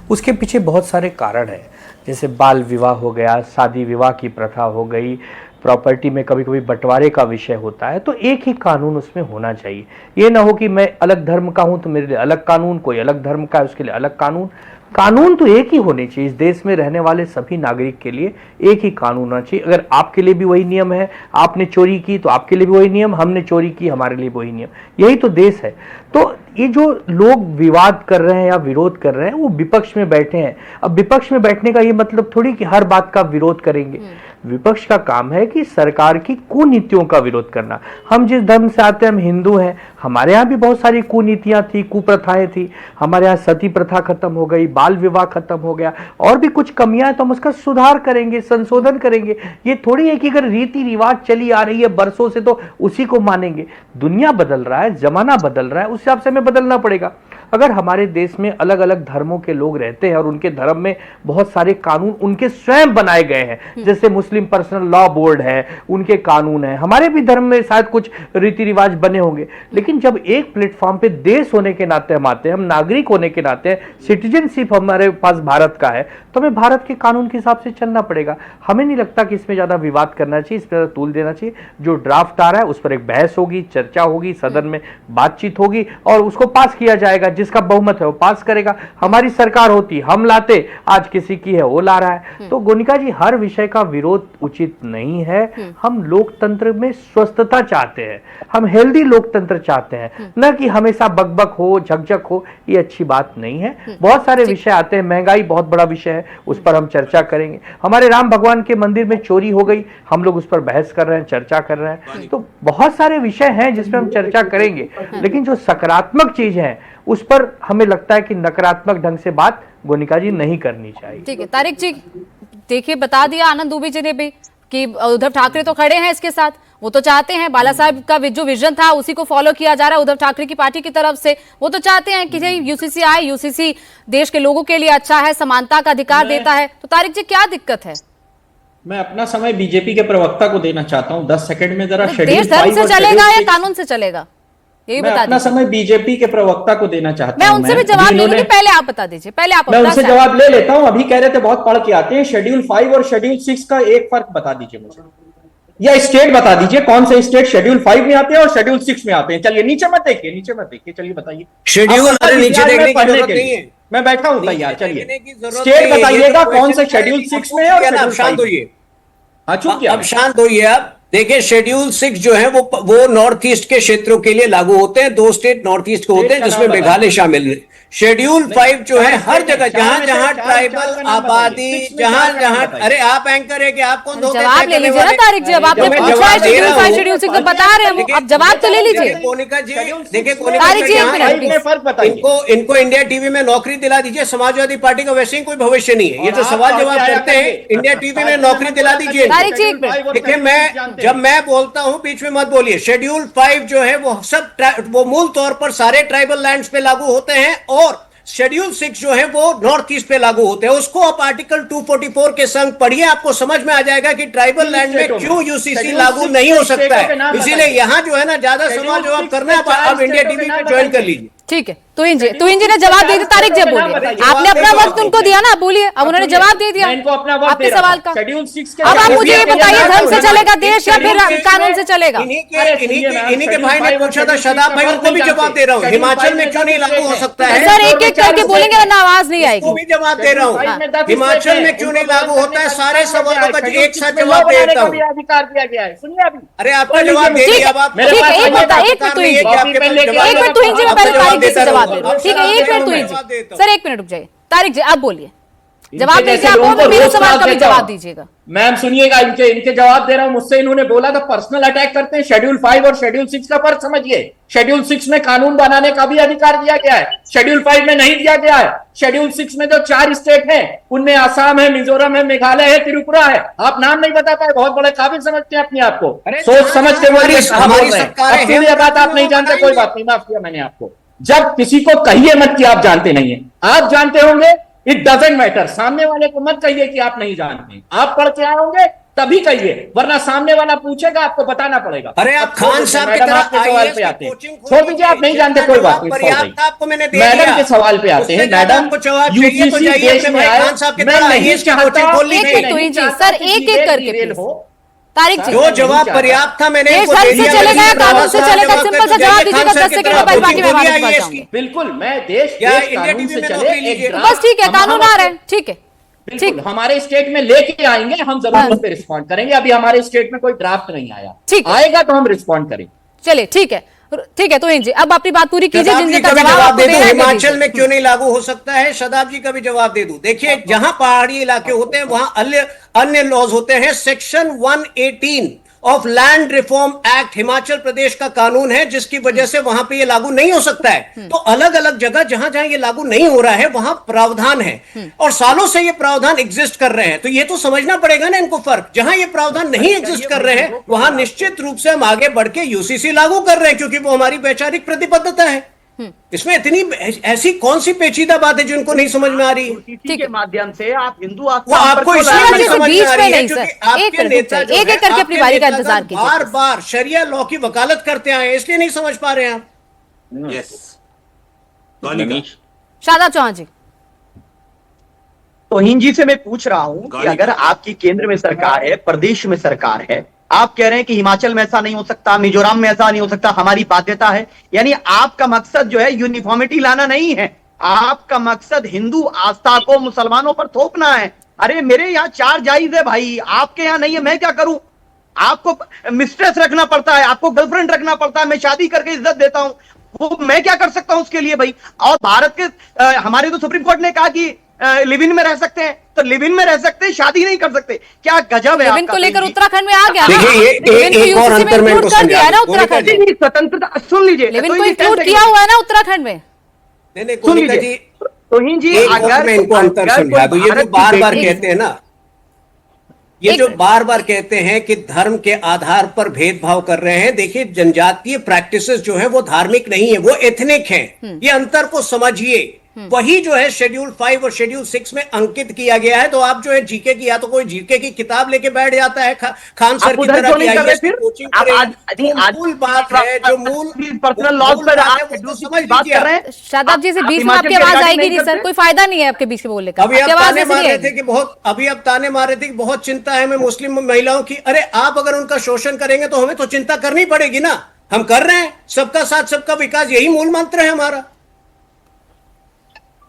उसके पीछे बहुत सारे कारण हैं, जैसे बाल विवाह हो गया, शादी विवाह की प्रथा हो गई, प्रॉपर्टी में कभी कभी बंटवारे का विषय होता है, तो एक ही कानून उसमें होना चाहिए। ये ना हो कि मैं अलग धर्म का हूं तो मेरे लिए अलग कानून, कोई अलग धर्म का है उसके लिए अलग कानून। कानून तो एक ही होने चाहिए। इस देश में रहने वाले सभी नागरिक के लिए एक ही कानून होना चाहिए। अगर आपके लिए भी वही नियम है, आपने चोरी की तो आपके लिए भी वही नियम, हमने चोरी की हमारे लिए वही नियम, यही तो देश है। तो ये जो लोग विवाद कर रहे हैं या विरोध कर रहे हैं, वो विपक्ष में बैठे हैं। अब विपक्ष में बैठने का ये मतलब थोड़ी कि हर बात का विरोध करेंगे। विपक्ष का काम है कि सरकार की कुनीतियों का विरोध करना। हम जिस धर्म से आते हैं, हम हिंदू हैं, हमारे यहाँ भी बहुत सारी कुनीतियां थी, कुप्रथाएं थी। हमारे यहाँ सती प्रथा खत्म हो गई, बाल विवाह खत्म हो गया, और भी कुछ कमियां हैं तो हम उसका सुधार करेंगे, संशोधन करेंगे। ये थोड़ी है कि अगर रीति रिवाज चली आ रही है बरसों से तो उसी को मानेंगे। दुनिया बदल रहा है, जमाना बदल रहा है, उस हिसाब से हमें बदलना पड़ेगा। अगर हमारे देश में अलग अलग धर्मों के लोग रहते हैं और उनके धर्म में बहुत सारे कानून उनके स्वयं बनाए गए हैं, जैसे मुस्लिम पर्सनल लॉ बोर्ड है, उनके कानून है, हमारे भी धर्म में शायद कुछ रीति रिवाज बने होंगे, लेकिन जब एक प्लेटफॉर्म पे देश होने के नाते हम आते हैं, हम नागरिक होने के नाते, सिटीजनशिप हमारे पास भारत का है, तो हमें भारत के कानून के हिसाब से चलना पड़ेगा। हमें नहीं लगता कि इसमें ज्यादा विवाद करना चाहिए, इस पर तूल देना चाहिए। जो ड्राफ्ट आ रहा है उस पर एक बहस होगी, चर्चा होगी, सदन में बातचीत होगी और उसको पास किया जाएगा। जिसका बहुमत है वो पास करेगा। हमारी सरकार होती, हम लाते, आज किसी की है वो ला रहा है। तो गोनिका जी, हर विषय का विरोध उचित नहीं है। हम लोकतंत्र में स्वस्थता चाहते हैं, हम हेल्दी लोकतंत्र चाहते हैं, न कि हमेशा बकबक हो, झकझक हो। ये अच्छी बात नहीं है। बहुत सारे विषय आते हैं, महंगाई बहुत बड़ा विषय है, उस पर हम चर्चा करेंगे। हमारे राम भगवान के मंदिर में चोरी हो गई, हम लोग उस पर बहस कर रहे हैं, चर्चा कर रहे हैं। तो बहुत सारे विषय हैं जिसमें हम चर्चा करेंगे, लेकिन जो सकारात्मक चीज है उस पर हमें लगता है कि नकारात्मक ढंग से बात गोनिका जी नहीं करनी चाहिए। ठीक है तारिक जी, देखिए बता दिया आनंद दुबे जी ने भी कि उद्धव ठाकरे तो खड़े हैं इसके साथ, वो तो चाहते हैं बाला साहब का जो विजन था उसी को फॉलो किया जा रहा है उद्धव ठाकरे की पार्टी की तरफ से। वो तो चाहते हैं कि यूसीसी आए, यूसीसी देश के लोगों के लिए अच्छा है, समानता का अधिकार देता है। तो तारिक जी, क्या दिक्कत है? मैं अपना समय बीजेपी के प्रवक्ता को देना चाहता हूँ 10 सेकंड में। जरा देश धर्म से चलेगा या कानून से चलेगा, यही बता दीजिए। अपना समय बीजेपी के प्रवक्ता को देना चाहता हूं। मैं उनसे भी जवाब ले लूंगी, पहले आप बता दीजिए। पहले आप मैं उनसे जवाब ले लेता हूं। अभी कह रहे थे बहुत पढ़ के आते हैं। शेड्यूल 5 और शेड्यूल 6 का एक फर्क बता दीजिए मुझे, या स्टेट बता दीजिए कौन से स्टेट शेड्यूल 5 में आते हैं और शेड्यूल 6 में आते हैं। चलिए नीचे मत देखिए, चलिए बताइए। शेड्यूल नीचे देखने की जरूरत नहीं है, मैं बैठा हूं तैयार। चलिए स्टेट बताइएगा कौन से शेड्यूल 6 में है और शांत होइए। अब शांत होइए आप। देखिए शेड्यूल 6 जो है वो नॉर्थ ईस्ट के क्षेत्रों के लिए लागू होते हैं। 2 स्टेट नॉर्थ ईस्ट के होते हैं जिसमें मेघालय शामिल है। शेड्यूल 5 जो है हर जगह जहां जहां ट्राइबल आबादी जहां जहां, अरे आप एंकर है कि आप कौन धोखे जवाब ले लीजिए ना तारिक जी, अब आपने पूछा है शेड्यूल 5 शेड्यूल 6 तो बता रहे हैं, अब जवाब तो ले लीजिए। कोनिका जी देखिए, तारिक जी इनको इंडिया टीवी में नौकरी दिला दीजिए। समाजवादी पार्टी का वैसे ही कोई भविष्य नहीं है, ये जो सवाल जवाब करते हैं इंडिया टीवी में नौकरी दिला दीजिए। देखिए, जब मैं बोलता हूं बीच में मत बोलिए। शेड्यूल 5 जो है वो मूल तौर पर सारे ट्राइबल लैंड्स पे लागू होते हैं और शेड्यूल 6 जो है वो नॉर्थ ईस्ट पे लागू होते हैं। उसको आप आर्टिकल 244 के संग पढ़िए, आपको समझ में आ जाएगा कि ट्राइबल लैंड में क्यों यूसीसी लागू नहीं हो सकता है। इसीलिए यहाँ जो है ना ज्यादा सवाल जवाब करना है, आप इंडिया टीवी में ज्वाइन कर लीजिए। ठीक है, तुहिन जी ने जवाब दे दिया। तारिक जी बोलिए, आपने अपना वक्त उनको दिया ना, बोलिए। अब उन्होंने जवाब दे दिया आपके सवाल का। अब आप मुझे ये बताइए, धर्म से चलेगा देश या फिर कानून से चलेगा? इन्हीं के भाई ने पूछा था, शदाब भाई, उनको भी जवाब दे रहा हूँ। हिमाचल में क्यों नहीं लागू हो सकता है? सर एक एक करके बोलेंगे वरना आवाज नहीं आएगी। भी जवाब दे रहा हूँ, हिमाचल में क्यों नहीं लागू होता है? सारे सवालों का एक साथ जवाब देता हूँ। अधिकार दिया गया है, सुनिए अभी। अरे आपका जवाब दे दिया, अब आप एक मिनट तुहिन जी, मैं पहले तारिक जी से जवाब दे रहा हूँ। ठीक है, एक मिनट तुहिन जी, सर एक मिनट रुक जाइए। तारिक जी आप बोलिए, जवाब दीजिए। आप मेरे सवाल का भी जवाब दीजिएगा। मैम सुनिएगा, इनके जवाब दे रहा हूं। मुझसे इन्होंने बोला था पर्सनल अटैक करते हैं। शेड्यूल 5 और शेड्यूल 6 का फर्क समझिए। शेड्यूल 6 में कानून बनाने का भी अधिकार दिया गया है, शेड्यूल 5 में नहीं दिया गया है। शेड्यूल 6 में जो 4 स्टेट हैं उनमें आसाम है, मिजोरम है, मेघालय है, त्रिपुरा है। आप नाम नहीं बता पाए, बहुत बड़े काबिल समझते हैं अपने आप को, सोच समझ के बोलिए। बात आप नहीं जानते, कोई बात नहीं, माफ किया मैंने आपको। जब किसी को कहिए मत कि आप जानते नहीं है, आप जानते होंगे, इट डजेंट मैटर। सामने वाले को मत कहिए कि आप नहीं जानते, आप पढ़ के आए होंगे तभी कहिए, वरना सामने वाला पूछेगा आपको बताना पड़ेगा। अरे आप खान साहब की तरह आपके सवाल पे आते हैं, छोड़ दीजिए, आप नहीं जानते कोई बात नहीं। आपको मैंने दे दिया, मैडम के सवाल पे आते हैं। मैडम यूजीसी देश में आए, मैं नहीं चाहता। सर एक एक करके तारिक जी, जो जवाब पर्याप्त था मैंने धर्म से चलेगा या कानून से चलेगा, सिंपल सा जवाब दीजिएगा। 10 सेकंड में बस बाकी मैं बात बताऊंगी। बिल्कुल, मैं देश कानून से चले, बस ठीक है, कानून आ रहा है, ठीक है, ठीक, हमारे स्टेट में लेके आएंगे, हम जरूर उस पर रिस्पॉन्ड करेंगे। अभी हमारे स्टेट में कोई ड्राफ्ट नहीं आया, ठीक आएगा तो हम रिस्पॉन्ड करेंगे। चलिए ठीक है, ठीक है। तो जी अब अपनी बात पूरी कीजिए, जिनका जवाब दे दूं। हिमाचल में क्यों नहीं लागू हो सकता है? शदाब जी का भी जवाब दे दूं। देखिए, जहां पहाड़ी इलाके होते हैं वहां अन्य लॉज होते हैं। Section 118 of land reform act Himachal Pradesh का कानून है, जिसकी वजह से वहां पे ये लागू नहीं हो सकता है। तो अलग अलग जगह जहां जहां ये लागू नहीं हो रहा है वहां प्रावधान है, और सालों से ये प्रावधान एग्जिस्ट कर रहे हैं। तो ये तो समझना पड़ेगा ना इनको फर्क। जहां ये प्रावधान नहीं एग्जिस्ट कर रहे हैं वहां निश्चित रूप से हम आगे बढ़ के यूसीसी लागू कर रहे हैं, क्योंकि वो हमारी वैचारिक प्रतिबद्धता है। इसमें इतनी ऐसी कौन सी पेचीदा बात है जो इनको नहीं समझ में आ रही है? ठीक है, माध्यम से आप हिंदू आपको इसलिए समझ में आ रही है क्योंकि आपके नेता एक एक करके अपनी बारी का इंतजार कीजिए। बार बार शरिया लॉ की वकालत करते आए, इसलिए नहीं समझ पा रहे हैं आप। शादाब चौहान जी, तोहिन जी से मैं पूछ रहा हूं कि अगर आपकी केंद्र में सरकार है, प्रदेश में सरकार है, आप कह रहे हैं कि हिमाचल में ऐसा नहीं हो सकता, मिजोरम में ऐसा नहीं हो सकता, हमारी बाध्यता है, यानी आपका मकसद जो है यूनिफॉर्मिटी लाना नहीं है, आपका मकसद हिंदू आस्था को मुसलमानों पर थोपना है। अरे मेरे यहाँ 4 जायज है भाई, आपके यहाँ नहीं है, मैं क्या करूं? आपको मिस्ट्रेस रखना पड़ता है, आपको गर्लफ्रेंड रखना पड़ता है, मैं शादी करके इज्जत देता हूं, वो मैं क्या कर सकता हूं उसके लिए भाई? और भारत के हमारे तो सुप्रीम कोर्ट ने कहा कि लिव इन में रह सकते हैं, तो लिव इन में रह सकते हैं, शादी नहीं कर सकते। क्या गजब है लिव इन को लेकर उत्तराखंड में आ गया। देखिए, एक और अंतर मैं इनको समझा दूं। उत्तराखंड स्वतंत्रता, सुन लीजिए, लिव इन को इंक्लूड किया हुआ है ना उत्तराखंड में। सुन लीजिए तोहिन जी, अगर मैं इनको अंतर समझा दूं, ये जो बार बार कहते हैं ना, ये जो बार बार कहते हैं कि धर्म के आधार पर भेदभाव कर रहे हैं, देखिए जनजातीय प्रैक्टिसेस जो है वो धार्मिक नहीं है, वो एथनिक हैं। ये अंतर को समझिए। वही जो है शेड्यूल 5 और शेड्यूल 6 में अंकित किया गया है। तो आप जो है जीके की, या तो कोई जीके की किताब लेके बैठ जाता है खान सर की तरह की, मूल बात है जो मूल पर्सनल लॉज पर बात कर रहे हैं। शादाब जी से बीच में आपकी आवाज आएगी नहीं सर, कोई फायदा नहीं है आपके बीच में बोलने का। अभी आप ताने मार रहे थे कि बहुत चिंता है हमें मुस्लिम महिलाओं की। अरे आप अगर उनका शोषण करेंगे तो हमें तो चिंता करनी पड़ेगी ना। हम कर रहे हैं, सबका साथ सबका विकास, यही मूल मंत्र है हमारा।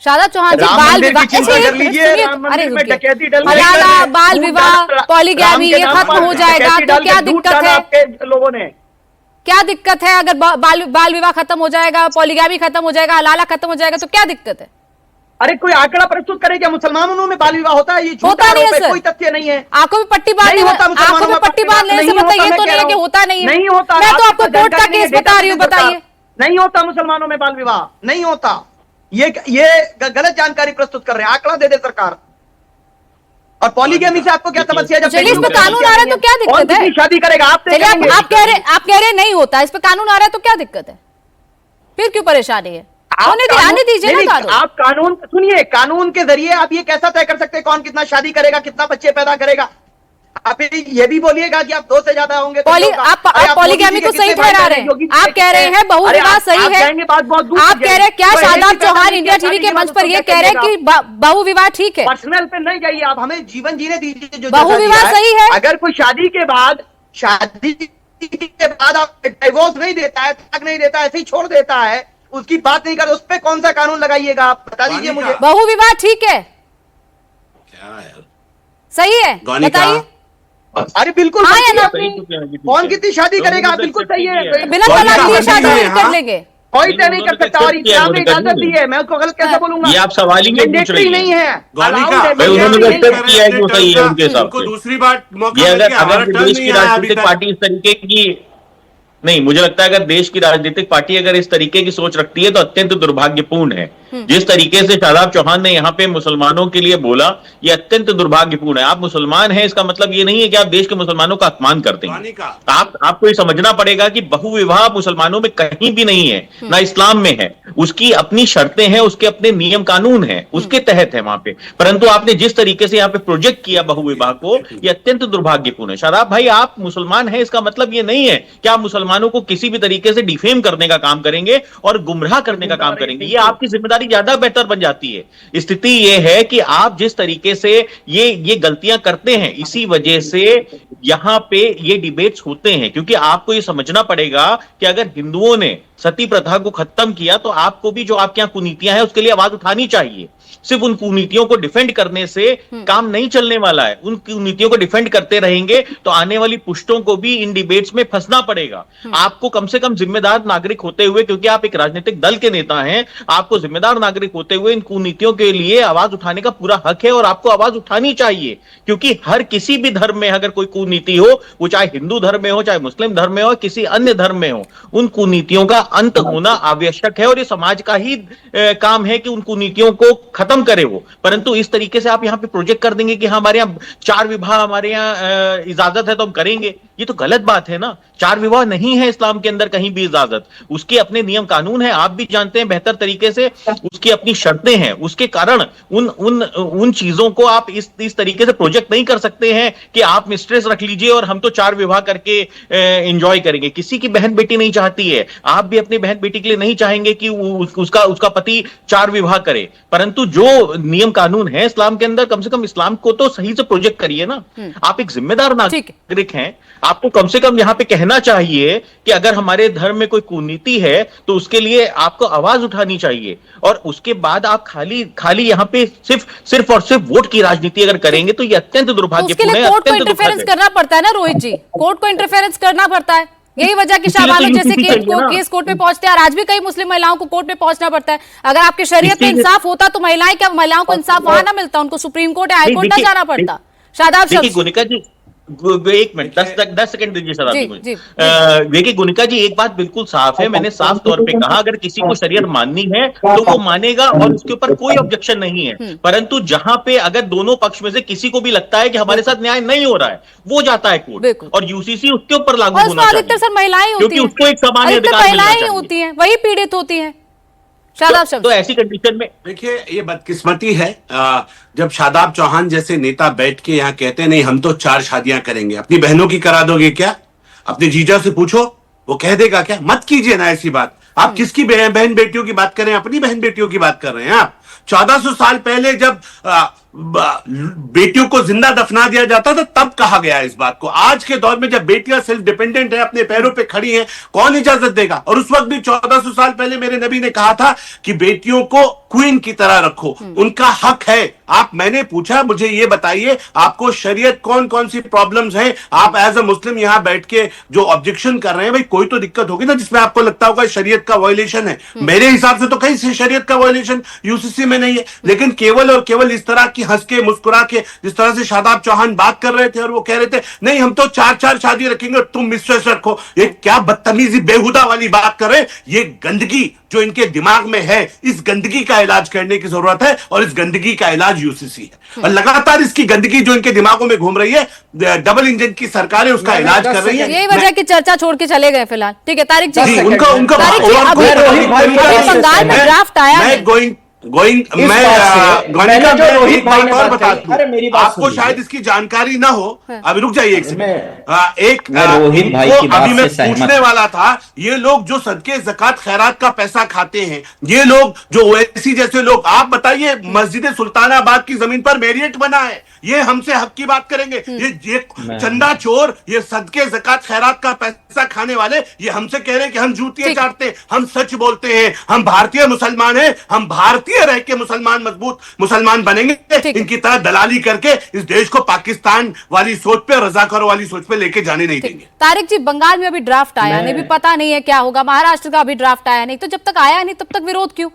शादाब चौहान जी, बाल विवाह, मलाला, बाल विवाह, पॉलीगैमी, ये खत्म हो जाएगा तो क्या दिक्कत है? लोगों ने क्या दिक्कत है? अगर बाल विवाह खत्म हो जाएगा, पॉलीगैमी खत्म हो जाएगा, हलाला खत्म हो जाएगा तो क्या दिक्कत है? अरे कोई आंकड़ा प्रस्तुत करे क्या? मुसलमानों में बाल विवाह होता है? ये होता नहीं है सर, कोई तथ्य नहीं है। आंखों में पट्टी बांधने, आंखों में पट्टी बांध लेने से मतलब ये तो नहीं है कि होता नहीं है। नहीं होता। मैं तो आपको कोर्ट का केस बता रही हूँ, बताइए। नहीं होता मुसलमानों में बाल विवाह, नहीं होता। ये गलत जानकारी प्रस्तुत कर रहे हैं। आंकड़ा दे दे सरकार। और पॉलीगैमी से आपको क्या समस्या है? जब चलिए, इस पे कानून आ रहा है तो क्या दिक्कत है? शादी करेगा आप कह रहे नहीं होता, इस पे कानून आ रहा है तो क्या दिक्कत है? फिर क्यों परेशानी है? आने दीजिए ना। आप कानून सुनिए, कानून के जरिए आप ये कैसा तय कर सकते हैं कौन कितना शादी करेगा, कितना बच्चे पैदा करेगा? आप ये भी बोलिएगा कि आप 2 से ज्यादा होंगे तो आप पॉलीगैमी को सही ठहरा रहे हैं। आप कह रहे हैं बहुविवाह सही है। आप कह रहे हैं क्या शादाब चौहान इंडिया टीवी के मंच पर ये कह रहे हैं कि बहुविवाह ठीक है? पर्सनल पे नहीं जाइए आप, हमें जीवन जीने दीजिए। जो बहुविवाह सही है। अगर कोई शादी के बाद आप डिवोर्स नहीं देता है, तलाक नहीं देता, ऐसे ही छोड़ देता है, उसकी बात नहीं कर, उस पर कौन सा कानून लगाइएगा आप? बता दीजिए मुझे। बहुविवाह ठीक है, सही है, बताइए। अरे बिल्कुल हाँ या ना? कौन कितनी शादी करेगा? बिल्कुल सही है। बिना तलाक दिए शादी कर लेंगे, कोई तय नहीं कर सकता। और इस्लाम ने इजाजत दी है, मैं उसको गलत कैसे बोलूंगा? ये आप सवाल ही क्यों पूछ रही नहीं है। उन्होंने एक्सेप्ट किया है जो सही है उनके हिसाब से। दूसरी बात, ये अगर देश की राजनीतिक पार्टी इस तरीके की नहीं, मुझे लगता है अगर देश की राजनीतिक पार्टी अगर इस तरीके की सोच रखती है तो अत्यंत दुर्भाग्यपूर्ण है। जिस तरीके से शादाब चौहान ने यहाँ पे मुसलमानों के लिए बोला, ये अत्यंत दुर्भाग्यपूर्ण है। आप मुसलमान हैं, इसका मतलब ये नहीं है कि आप देश के मुसलमानों का अपमान करते हैं। आपको ये समझना पड़ेगा कि बहुविवाह मुसलमानों में कहीं भी नहीं है, ना इस्लाम में है। उसकी अपनी शर्तें हैं, उसके अपने नियम कानून हैं, उसके तहत है वहां पे। परंतु आपने जिस तरीके से यहाँ पे प्रोजेक्ट किया बहुविवाह को, ये अत्यंत दुर्भाग्यपूर्ण है। शादाब भाई, आप मुसलमान हैं, इसका मतलब ये नहीं है कि आप मुसलमानों को किसी भी तरीके से डिफेम करने का काम करेंगे और गुमराह करने का काम करेंगे। ये आपकी जिम्मेदारी ज्यादा बेहतर बन जाती है। स्थिति यह है कि आप जिस तरीके से ये गलतियां करते हैं, इसी वजह से यहां पे ये डिबेट्स होते हैं। क्योंकि आपको ये समझना पड़ेगा कि अगर हिंदुओं ने सती प्रथा को खत्म किया तो आपको भी जो आपके यहां कुनीतियां हैं उसके लिए आवाज उठानी चाहिए। सिर्फ उन कुनीतियों को डिफेंड करने से काम नहीं चलने वाला है। उन कुनीतियों को डिफेंड करते रहेंगे तो आने वाली पुश्तों को भी इन डिबेट्स में फंसना पड़ेगा। आपको कम से कम जिम्मेदार नागरिक होते हुए, क्योंकि आप एक राजनीतिक दल के नेता हैं, आपको जिम्मेदार नागरिक होते हुए इन कुनीतियों के लिए आवाज उठाने का पूरा हक है और आपको आवाज उठानी चाहिए। क्योंकि हर किसी भी धर्म में अगर कोई कुनीति हो, वो चाहे हिंदू धर्म में हो, चाहे मुस्लिम धर्म में हो, किसी अन्य धर्म में हो, उन कुनीतियों का अंत होना आवश्यक है। और ये समाज का ही काम है कि उन कुनीतियों को खत्म करे वो। परंतु इस तरीके से आप यहां पे प्रोजेक्ट कर देंगे कि हमारे यहां 4 विवाह हमारे यहां इजाजत है तो हम करेंगे, ये तो गलत बात है ना। 4 विवाह नहीं है इस्लाम के अंदर कहीं भी इजाजत। उसके अपने नियम कानून है, आप भी जानते हैं बेहतर तरीके से। उसकी अपनी शर्तें हैं, उसके कारण उन चीजों को आप इस तरीके से प्रोजेक्ट नहीं कर सकते हैं कि आप मिस्ट्रेस रख लीजिए और हम तो 4 विवाह करके एंजॉय करेंगे। किसी की बहन बेटी नहीं चाहती है, आप भी अपनी बहन बेटी के लिए नहीं चाहेंगे कि उसका पति 4 विवाह करे। परंतु जो नियम कानून है इस्लाम के अंदर, कम से कम इस्लाम को तो सही से प्रोजेक्ट करिए ना। आप एक जिम्मेदार नागरिक हैं, आपको कम से कम यहां पे कहना चाहिए कि अगर हमारे धर्म में कोई कुनीति है तो उसके लिए आपको आवाज उठानी चाहिए। और उसके बाद आप खाली यहां पे सिर्फ और सिर्फ वोट की राजनीति अगर करेंगे तो ये अत्यंत दुर्भाग्यपूर्ण है। कोर्ट को इंटरफेरेंस करना पड़ता है ना रोहित जी, कोर्ट को इंटरफेरेंस करना पड़ता है। यही वजह कि शाहबानो जैसे केस कोर्ट में पहुंचते हैं और आज भी कई मुस्लिम महिलाओं को कोर्ट में पहुंचना पड़ता है। अगर आपके शरीयत में इंसाफ होता तो महिलाओं को इंसाफ वहां ना मिलता, उनको सुप्रीम कोर्ट या हाई कोर्ट ना जाना पड़ता। शादाब गुनिका जी, एक मिनट, 10 सेकंड दीजिए सर आप मुझे। देखिए गुनिका जी, एक बात बिल्कुल साफ है, मैंने साफ तौर पे कहा अगर किसी को शरीयत माननी है तो वो मानेगा और उसके ऊपर कोई ऑब्जेक्शन नहीं है। परंतु जहां पे अगर दोनों पक्ष में से किसी को भी लगता है कि हमारे साथ न्याय नहीं हो रहा है, वो जाता है कोर्ट और यूसीसी उसके ऊपर लागू होना चाहिए। सर महिलाएं होती क्योंकि उसको एक सामान्य अधिकार महिलाएं होती हैं, वही पीड़ित होती हैं। तो ऐसी कंडीशन में देखिए, ये बदकिस्मती है जब शादाब चौहान जैसे नेता बैठ के यहाँ कहते नहीं हम तो 4 शादियां करेंगे। अपनी बहनों की करा दोगे क्या? अपने जीजा से पूछो, वो कह देगा क्या? मत कीजिए ना ऐसी बात। आप किसकी बहन बेटियों की बात कर रहे हैं? अपनी बहन बेटियों की बात कर रहे हैं आप। 1400 साल पहले जब बेटियों को जिंदा दफना दिया जाता था तब कहा गया इस बात को। आज के दौर में जब बेटियां सेल्फ डिपेंडेंट है, अपने पैरों पे खड़ी हैं, कौन इजाजत देगा? और उस वक्त भी 1400 साल पहले मेरे नबी ने कहा था कि बेटियों को क्वीन की तरह रखो, उनका हक है। मैंने पूछा, मुझे ये बताइए आपको शरीयत कौन कौन सी प्रॉब्लम्स हैं? आप एज अ मुस्लिम यहां बैठ के जो ऑब्जेक्शन कर रहे हैं, भाई कोई तो दिक्कत होगी ना जिसमें आपको लगता होगा शरीयत का वायलेशन है। मेरे हिसाब से तो कहीं से शरीयत का वायलेशन यूसीसी में नहीं है, लेकिन केवल और केवल इस तरह की हंस के मुस्कुरा के, जिस तरह से शादाब चौहान बात कर रहे थे और वो कह रहे थे नहीं हम तो 4-4 शादी रखेंगे और तुम मिस्ट्रेस रखो, ये क्या बदतमीजी बेहुदा वाली बात कर रहे हैं। ये गंदगी जो इनके दिमाग में है, इस गंदगी का इलाज करने की जरूरत है और इस गंदगी का इलाज यूसीसी है। और लगातार इसकी गंदगी जो इनके दिमागों में घूम रही है, डबल इंजन की सरकारें उसका इलाज कर रही है। यही वजह की चर्चा छोड़ के चले गए फिलहाल। ठीक है तारिक जी, उनका बंगाल में ड्राफ्ट आया है। आपको शायद इसकी जानकारी ना हो, अभी रुक जाइए एक सेकंड। रोहित भाई की बात अभी मैं से सहमत पूछने वाला था, ये लोग जो सदके ज़कात खैरात का पैसा खाते हैं, ये लोग जो ओवैसी जैसे लोग, आप बताइए मस्जिद सुल्तानाबाद की जमीन पर मेरियट बना है, ये हमसे हक की बात करेंगे? ये चंदा चोर, ये सदके ज़कात खैरात का पैसा खाने वाले, ये हमसे कह रहे हैं कि हम जूतियां चाटते हैं, हम सच बोलते हैं, हम भारतीय मुसलमान हैं, हम भारतीय रह के मुसलमान मजबूत मुसलमान बनेंगे। इनकी तरह दलाली करके इस देश को पाकिस्तान वाली सोच पे, रजाकारों वाली सोच पे लेके जाने नहीं देंगे। तारिक जी, बंगाल में अभी ड्राफ्ट आया नहीं, भी पता नहीं है क्या होगा। महाराष्ट्र का अभी ड्राफ्ट आया नहीं, तो जब तक आया नहीं तब तक विरोध क्यों?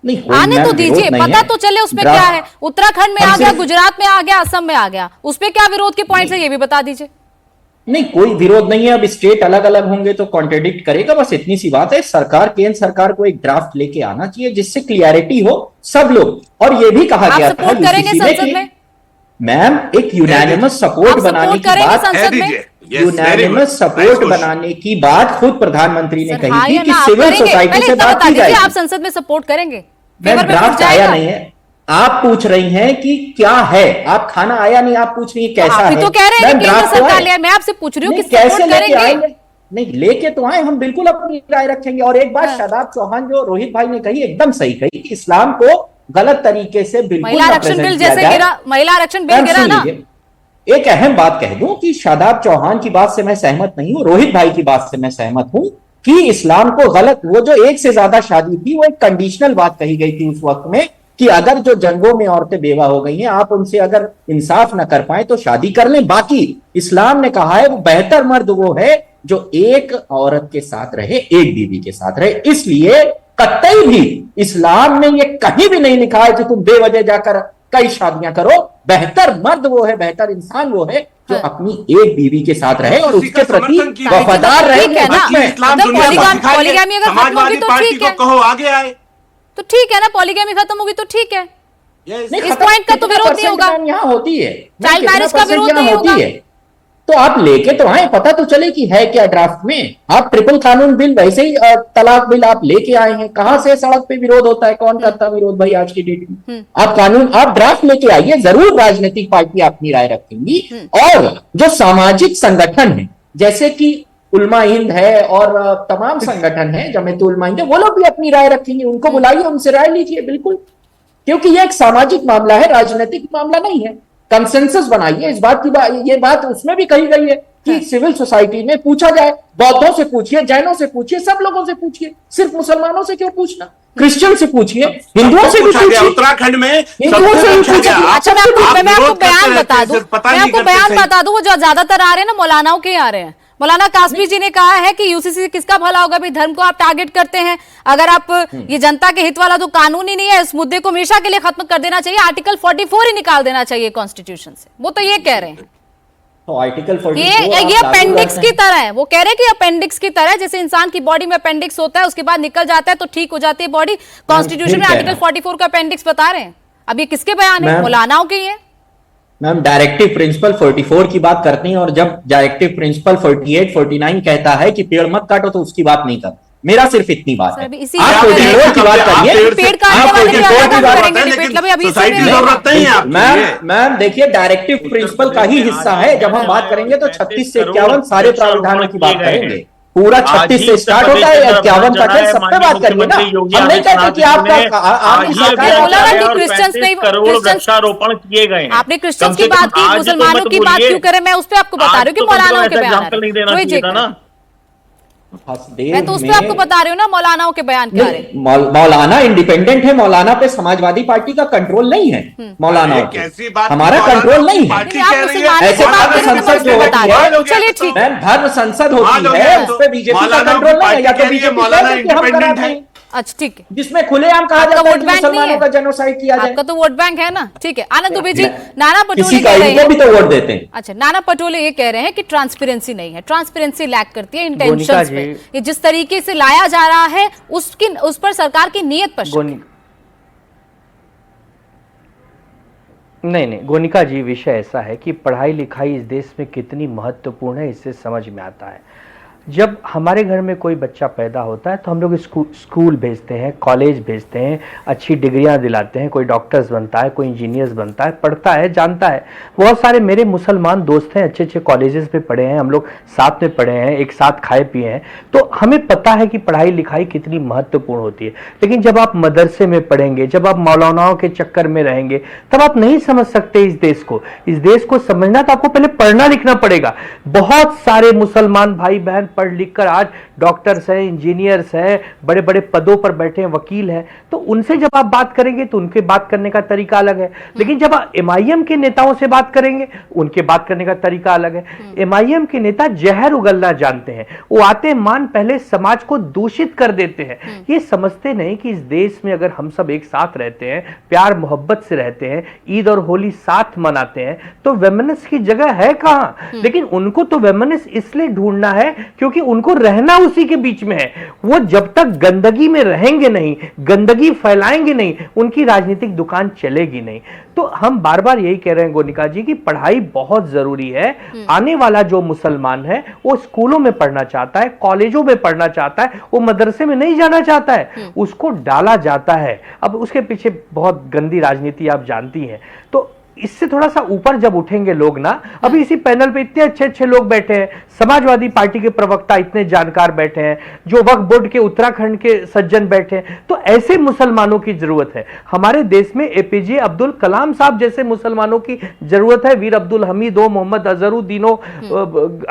नहीं, आने तो दीजिए, पता तो चले उसमें क्या है। उत्तराखंड में आ गया, गुजरात में आ गया, असम में आ गया, उसपे क्या विरोध के पॉइंट्स है ये भी बता दीजिए। नहीं, कोई विरोध नहीं है। अब स्टेट अलग अलग होंगे तो कॉन्ट्रेडिक्ट करेगा, बस इतनी सी बात है। सरकार, केंद्र सरकार को एक ड्राफ्ट लेके आना चाहिए जिससे क्लियरिटी हो सब लोग। और ये भी कहा गया था संसद में, मैम, एक यूनानिमस सपोर्ट बनाने की बात, यूनानिमस सपोर्ट बनाने की बात खुद प्रधानमंत्री ने कही थी कि सिविल सोसाइटी से बात की जाएगी। आप संसद में सपोर्ट करेंगे? ड्राफ्ट आया नहीं है, आप पूछ रही हैं कि क्या है, आप खाना आया नहीं, आप पूछ रही हैं कैसा है। तो कह रहे हैं केंद्र सरकार ले, मैं आपसे पूछ रही हूँ कि कैसे लेके आएंगे? नहीं, लेके तो आए, हम बिल्कुल अपनी राय रखेंगे। और एक बात शादाब चौहान जो रोहित भाई ने कही एकदम सही कही कि इस्लाम को गलत तरीके से बिल्कुल महिला आरक्षण बिल जैसे गिरा, महिला आरक्षण बिल गिरा ना। एक अहम बात कह दूं कि शादाब चौहान की बात से मैं सहमत नहीं हूं, रोहित भाई की बात से मैं सहमत हूं कि इस्लाम को गलत, वो जो एक से ज्यादा शादी थी वो एक कंडीशनल बात कही गई थी उस वक्त में कि अगर जो जंगों में औरतें बेवा हो गई हैं, आप उनसे अगर इंसाफ न कर पाए तो शादी कर लें। बाकी इस्लाम ने कहा है वो बेहतर मर्द वो है जो एक औरत के साथ रहे, एक बीवी के साथ रहे। इसलिए कतई भी इस्लाम में ये कहीं भी नहीं लिखा है कि तुम बेवजह जाकर कई शादियां करो। बेहतर मर्द वो है, बेहतर इंसान वो है जो अपनी एक बीवी के साथ रहे और उसके प्रति वफादार रहे। समाजवादी पार्टी को कहो आगे आए तो ठीक है ना, पॉलीगैमी खत्म होगी तो ठीक है, इस पॉइंट का तो विरोध नहीं होगा। यहाँ होती है चाइल्ड मैरिज का विरोध नहीं होगा, तो आप लेके तो आए, पता तो चले कि है क्या ड्राफ्ट में। आप ट्रिपल कानून बिल, वैसे ही तलाक बिल आप लेके आए हैं, कहां से सड़क पे विरोध होता है? कौन करता विरोध भाई आज की डेट में? आप कानून, आप ड्राफ्ट लेके आइए, जरूर राजनीतिक पार्टी अपनी राय रखेंगी। और जो सामाजिक संगठन है जैसे कि उलमा हिंद है और तमाम संगठन है, जमीयत उलमा हिंद है, वो लोग भी अपनी राय रखेंगे, उनको बुलाइए, उनसे राय लीजिए बिल्कुल, क्योंकि यह एक सामाजिक मामला है, राजनीतिक मामला नहीं है। कंसेंसस बनाइए इस बात की, ये बात उसमें भी कही गई है कि सिविल सोसाइटी में पूछा जाए, बौद्धों से पूछिए, जैनों से पूछिए, सब लोगों से पूछिए, सिर्फ मुसलमानों से क्यों पूछना? क्रिश्चियन से पूछिए, हिंदुओं से भी पूछिए, उत्तराखंड में हिंदुओं से भी पूछिए। अच्छा, मैं आपको बयान बता दूं, मैं आपको बयान बता दूं, वो जो ज्यादातर आ रहे हैं ना मौलानाओं के आ रहे हैं। मौलाना कासमी जी ने कहा है कि यूसीसी किसका भला होगा भाई, धर्म को आप टारगेट करते हैं, अगर आप ये जनता के हित वाला तो कानून ही नहीं है, इस मुद्दे को हमेशा के लिए खत्म कर देना चाहिए, आर्टिकल 44 ही निकाल देना चाहिए कॉन्स्टिट्यूशन से। वो तो ये कह रहे हैं, तो आर्टिकल 44 ये अपेंडिक्स की तरह है। वो कह रहे हैं कि अपेंडिक्स की तरह, जैसे इंसान की बॉडी में अपेंडिक्स होता है, उसके बाद निकल जाता है तो ठीक हो जाती है बॉडी, कॉन्स्टिट्यूशन में आर्टिकल 44 का अपेंडिक्स बता रहे हैं। अब ये किसके बयान है? मौलानाओं के ही है। मैम, डायरेक्टिव प्रिंसिपल 44 की बात करते हैं, और जब डायरेक्टिव प्रिंसिपल 48, 49 कहता है कि पेड़ मत काटो तो उसकी बात नहीं कर। मेरा सिर्फ इतनी बात है। आप 44 की बात करिए, पेड़ काटने मैम देखिए, डायरेक्टिव प्रिंसिपल का ही हिस्सा है। जब हम बात करेंगे तो 36 से 51 सारे प्रावधानों की बात करेंगे। पूरा आज 36 ही से स्टार्ट होता है, 51 तक है, सब पे बात करिए ना। हम नहीं कहते कि आपकी सरकार बोला ना कि क्रिश्चियंस नहीं, करोड़ वृक्षारोपण किए गए हैं। आपने क्रिश्चियंस की बात की, मुसलमानों की बात क्यों करें? मैं उस पर आपको बता रही हूँ कि मौलानाओं के बयान नहीं देना रोहित जी चाहिए था ना। मैं तो उस पर आपको बता रही हूँ ना, मौलानाओं के बयान क्या रहे। मौलाना इंडिपेंडेंट है, मौलाना पे समाजवादी पार्टी का कंट्रोल नहीं है। मौलानाओं पे हमारा कंट्रोल नहीं है। ऐसे बात संसद जो होती है, चलिए ठीक है, धर्म संसद होती है, उस पे बीजेपी का कंट्रोल नहीं है। या तो बीजेपी कहते हैं कि हम कराते हैं, अच्छा ठीक है, जिसमें खुलेआम कहा जाता है कि मुसलमानों का जेनोसाइड किया जाए। आपका तो वोट बैंक है ना, ठीक है। आनंद दुबे जी, नाना पटोले किसी कह का रहे हैं, भी तो वोट देते हैं। अच्छा, नाना पटोले ये कह रहे हैं कि ट्रांसपेरेंसी नहीं है, ट्रांसपेरेंसी लैक करती है इंटेंशंस पे। ये जिस तरीके से लाया जा रहा है उस पर सरकार की नीयत पर शक है। नहीं, गोनिका जी, विषय ऐसा है कि पढ़ाई लिखाई इस देश में कितनी महत्वपूर्ण है, इससे समझ में आता है। जब हमारे घर में कोई बच्चा पैदा होता है तो हम लोग स्कूल भेजते हैं, कॉलेज भेजते हैं, अच्छी डिग्रियां दिलाते हैं, कोई डॉक्टर्स बनता है, कोई इंजीनियर्स बनता है, पढ़ता है, जानता है। बहुत सारे मेरे मुसलमान दोस्त हैं, अच्छे अच्छे कॉलेजेस में पढ़े हैं, हम लोग साथ में पढ़े हैं, एक साथ खाए पिए हैं, तो हमें पता है कि पढ़ाई लिखाई कितनी महत्वपूर्ण होती है। लेकिन जब आप मदरसे में पढ़ेंगे, जब आप मौलानाओं के चक्कर में रहेंगे, तब आप नहीं समझ सकते इस देश को। इस देश को समझना तो आपको पहले पढ़ना लिखना पड़ेगा। बहुत सारे मुसलमान भाई बहन पढ़ लिख कर आज डॉक्टर्स हैं, इंजीनियर्स हैं, बड़े बड़े पदों पर बैठे हैं, वकील हैं, तो उनसे जब आप बात करेंगे तो उनके बात करने का तरीका अलग है। लेकिन जब आप एमआईएम के नेताओं से बात करेंगे, उनके बात करने का तरीका अलग है। एमआईएम के नेता जहर उगलना जानते हैं, वो आते मान पहले समाज को दूषित कर देते हैं। ये समझते नहीं कि इस देश में अगर हम सब एक साथ रहते हैं, प्यार मोहब्बत से रहते हैं, ईद और होली साथ मनाते हैं, तो वेमनेस की जगह है कहां? लेकिन उनको तो वेमनेस इसलिए ढूंढना है क्योंकि उनको रहना उसी के बीच में है। वो जब तक गंदगी में रहेंगे नहीं, गंदगी फैलाएंगे नहीं, उनकी राजनीतिक दुकान चलेगी नहीं। तो हम बार बार यही कह रहे हैं गोनिका जी कि पढ़ाई बहुत जरूरी है। आने वाला जो मुसलमान है वो स्कूलों में पढ़ना चाहता है, कॉलेजों में पढ़ना चाहता है, वो मदरसे में नहीं जाना चाहता है, उसको डाला जाता है। अब उसके पीछे बहुत गंदी राजनीति आप जानती हैं। तो इससे थोड़ा सा ऊपर जब उठेंगे लोग ना, अभी इसी पैनल पे इतने अच्छे अच्छे लोग बैठे हैं, समाजवादी पार्टी के प्रवक्ता इतने जानकार बैठे हैं, जो वक्फ बोर्ड के उत्तराखंड के सज्जन बैठे हैं, तो ऐसे मुसलमानों की जरूरत है। हमारे देश में एपीजे अब्दुल कलाम साहब जैसे मुसलमानों की जरूरत है। वीर अब्दुल हमीद हो, मोहम्मद अजहरुद्दीन हो,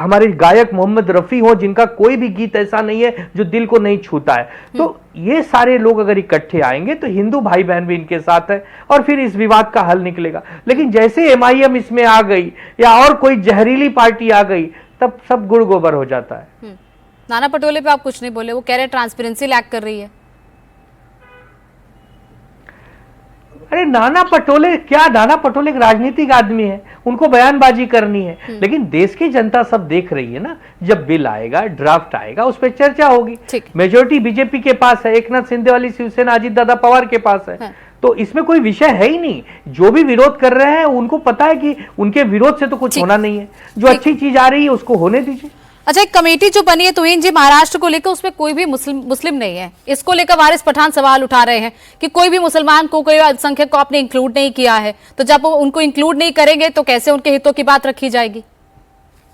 हमारे गायक मोहम्मद रफी हो, जिनका कोई भी गीत ऐसा नहीं है जो दिल को नहीं छूता है। तो ये सारे लोग अगर इकट्ठे आएंगे तो हिंदू भाई बहन भी इनके साथ है और फिर इस विवाद का हल निकलेगा। लेकिन जैसे एमआईएम इसमें आ गई या और कोई जहरीली पार्टी आ गई, तब सब गुड़ गोबर हो जाता है। नाना पटोले पे आप कुछ नहीं बोले, वो कह रहे ट्रांसपेरेंसी लैक कर रही है। अरे नाना पटोले क्या, नाना पटोले एक राजनीतिक आदमी है, उनको बयानबाजी करनी है। लेकिन देश की जनता सब देख रही है ना, जब बिल आएगा, ड्राफ्ट आएगा, उस पर चर्चा होगी। मेजोरिटी बीजेपी के पास है, एकनाथ शिंदे वाली शिवसेना अजीत दादा पवार के पास है। तो इसमें कोई विषय है ही नहीं। जो भी विरोध कर रहे हैं उनको पता है कि उनके विरोध से तो कुछ होना नहीं है। जो अच्छी चीज आ रही है उसको होने दीजिए। अच्छा, एक कमेटी जो बनी है तुहिन जी महाराष्ट्र को लेकर, उसमें कोई भी मुस्लिम नहीं है। इसको लेकर वारिस पठान सवाल उठा रहे हैं कि कोई भी मुसलमान को, कोई अल्पसंख्यक को आपने इंक्लूड नहीं किया है, तो जब उनको इंक्लूड नहीं करेंगे तो कैसे उनके हितों की बात रखी जाएगी?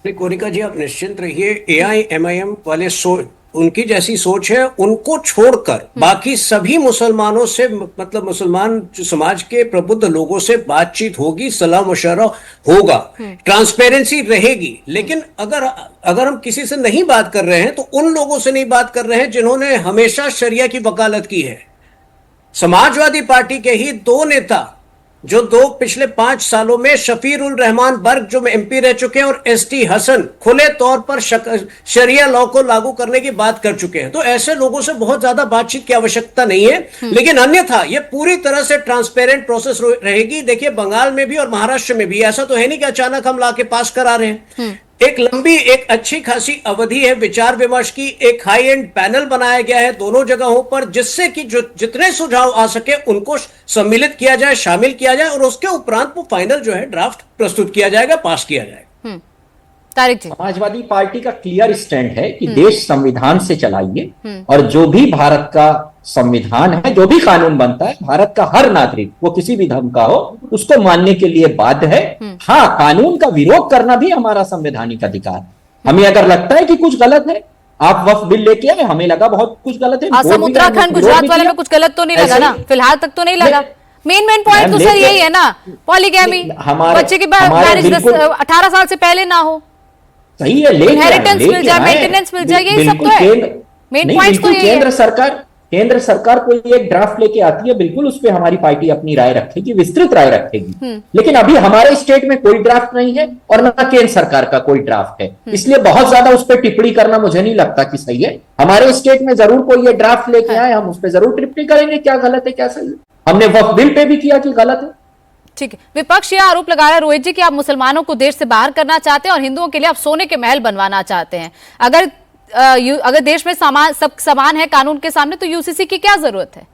कोनिका जी, आप निश्चिंत रहिए। एआईएमआईएम वाले उनकी जैसी सोच है, उनको छोड़कर बाकी सभी मुसलमानों से, मतलब मुसलमान समाज के प्रबुद्ध लोगों से बातचीत होगी, सलाह मशवरा होगा, ट्रांसपेरेंसी रहेगी। लेकिन अगर हम किसी से नहीं बात कर रहे हैं तो उन लोगों से नहीं बात कर रहे हैं जिन्होंने हमेशा शरिया की वकालत की है। समाजवादी पार्टी के ही दो नेता जो पिछले 5 सालों में शफीर उल रहमान बर्ग जो एमपी रह चुके हैं और एसटी हसन खुले तौर पर शरिया लॉ को लागू करने की बात कर चुके हैं। तो ऐसे लोगों से बहुत ज्यादा बातचीत की आवश्यकता नहीं है। लेकिन अन्यथा ये पूरी तरह से ट्रांसपेरेंट प्रोसेस रहेगी। देखिए, बंगाल में भी और महाराष्ट्र में भी ऐसा तो है नहीं कि अचानक हम लाके पास करा रहे हैं। एक लंबी, एक अच्छी खासी अवधि है विचार विमर्श की। एक हाई एंड पैनल बनाया गया है दोनों जगहों पर, जिससे कि जो जितने सुझाव आ सके उनको सम्मिलित किया जाए, शामिल किया जाए और उसके उपरांत वो फाइनल जो है ड्राफ्ट प्रस्तुत किया जाएगा, पास किया जाएगा। तारिक जी, समाजवादी पार्टी का क्लियर स्टैंड है कि देश संविधान से चलाइए और जो भी भारत का संविधान है, जो भी कानून बनता है, भारत का हर नागरिक, वो किसी भी धर्म का हो, उसको मानने के लिए बाध्य है। हाँ, कानून का विरोध करना भी हमारा संवैधानिक अधिकार है। हमें अगर लगता है कि कुछ गलत है आप वक्फ बिल लेके आए, हमें लगा बहुत कुछ गलत है। असम, उत्तराखंड, गुजरात वाले में कुछ गलत तो नहीं लगा ना? फिलहाल तक तो नहीं लगा। मेन पॉइंट तो सर यही है ना, पॉलीगैमी, बच्चे की मैरिज 18 साल से पहले ना हो, सही है, इनहेरिटेंस मिल जाए, मेंटेनेंस मिल जाए, यही सब तो है। मेन पॉइंट तो यही है। केंद्र सरकार कोई एक ड्राफ्ट लेके आती है, बिल्कुल उस पे हमारी पार्टी अपनी राय रखेगी, विस्तृत राय रखेगी। लेकिन अभी हमारे स्टेट में कोई ड्राफ्ट नहीं है और ना केंद्र सरकार का कोई ड्राफ्ट है, इसलिए बहुत ज्यादा उस पर टिप्पणी करना मुझे नहीं लगता कि सही है। हमारे स्टेट में जरूर कोई ये ड्राफ्ट लेके आए, हम उस पर जरूर टिप्पणी करेंगे क्या गलत है क्या सही है। हमने वक्फ बिल पे भी किया कि गलत है। ठीक है, विपक्ष यह आरोप लगा रहा है रोहित जी कि आप मुसलमानों को देश से बाहर करना चाहते हैं और हिंदुओं के लिए आप सोने के महल बनवाना चाहते हैं। अगर देश में सब समान है कानून के सामने, तो यूसीसी की क्या जरूरत है?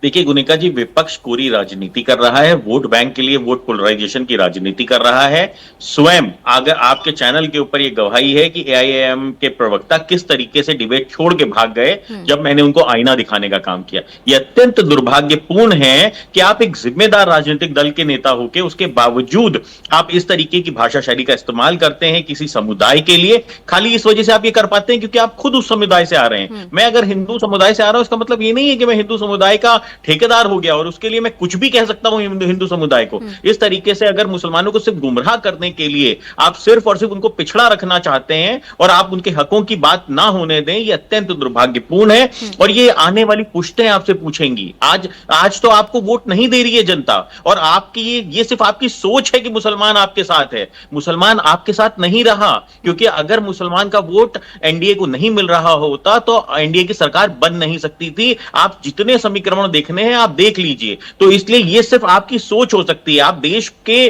देखिए गुनिका जी, विपक्ष पूरी राजनीति कर रहा है, वोट बैंक के लिए वोट पोलराइजेशन की राजनीति कर रहा है। स्वयं अगर आपके चैनल के ऊपर ये गवाही है कि एआईएम के प्रवक्ता किस तरीके से डिबेट छोड़ के भाग गए जब मैंने उनको आईना दिखाने का काम किया। ये अत्यंत दुर्भाग्यपूर्ण है कि आप एक जिम्मेदार राजनीतिक दल के नेता होकर उसके बावजूद आप इस तरीके की भाषा शैली का इस्तेमाल करते हैं किसी समुदाय के लिए। खाली इस वजह से आप ये कर पाते हैं क्योंकि आप खुद उस समुदाय से आ रहे हैं। मैं अगर हिंदू समुदाय से आ रहा हूं, इसका मतलब ये नहीं है कि मैं हिंदू समुदाय का ठेकेदार हो गया और उसके लिए मैं कुछ भी कह सकता हूं हिंदू समुदाय को। इस तरीके से अगर मुसलमानों को सिर्फ गुमराह करने के लिए आप सिर्फ और सिर्फ उनको पिछड़ा रखना चाहते हैं और आप उनके हकों की बात ना होने दें, ये अत्यंत दुर्भाग्यपूर्ण है। और ये आने वाली पुश्तें आपसे पूछेंगी। आज तो आपको वोट नहीं दे रही है जनता, और आपकी ये सिर्फ आपकी सोच है कि मुसलमान आपके साथ है। मुसलमान आपके साथ नहीं रहा, क्योंकि अगर मुसलमान का वोट एनडीए को नहीं मिल रहा होता तो एनडीए की सरकार बन नहीं सकती थी। आप जितने समीकरण देखने हैं आप देख लीजिए। तो इसलिए ये सिर्फ आपकी सोच हो सकती है। आप देश के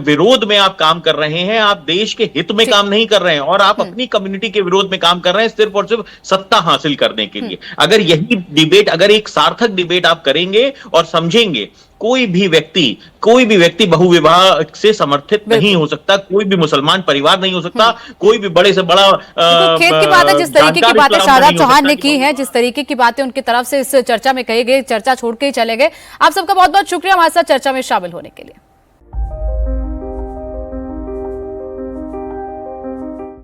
विरोध में आप काम कर रहे हैं, आप देश के हित में काम नहीं कर रहे हैं, और आप अपनी कम्युनिटी के विरोध में काम कर रहे हैं सिर्फ और सिर्फ सत्ता हासिल करने के लिए। अगर यही डिबेट, अगर एक सार्थक डिबेट आप करेंगे और समझेंगे, कोई भी व्यक्ति बहुविवाह से समर्थित नहीं हो सकता, कोई भी मुसलमान परिवार नहीं हो सकता, कोई भी बड़े से बड़ा खेत की बात है। जिस तरीके की बातें शाहजाद चौहान ने की हैं, जिस तरीके की बातें उनकी तरफ से इस चर्चा में कही गई, चर्चा छोड़ के ही चले गए। आप सबका बहुत बहुत शुक्रिया हमारे साथ चर्चा में शामिल होने के लिए।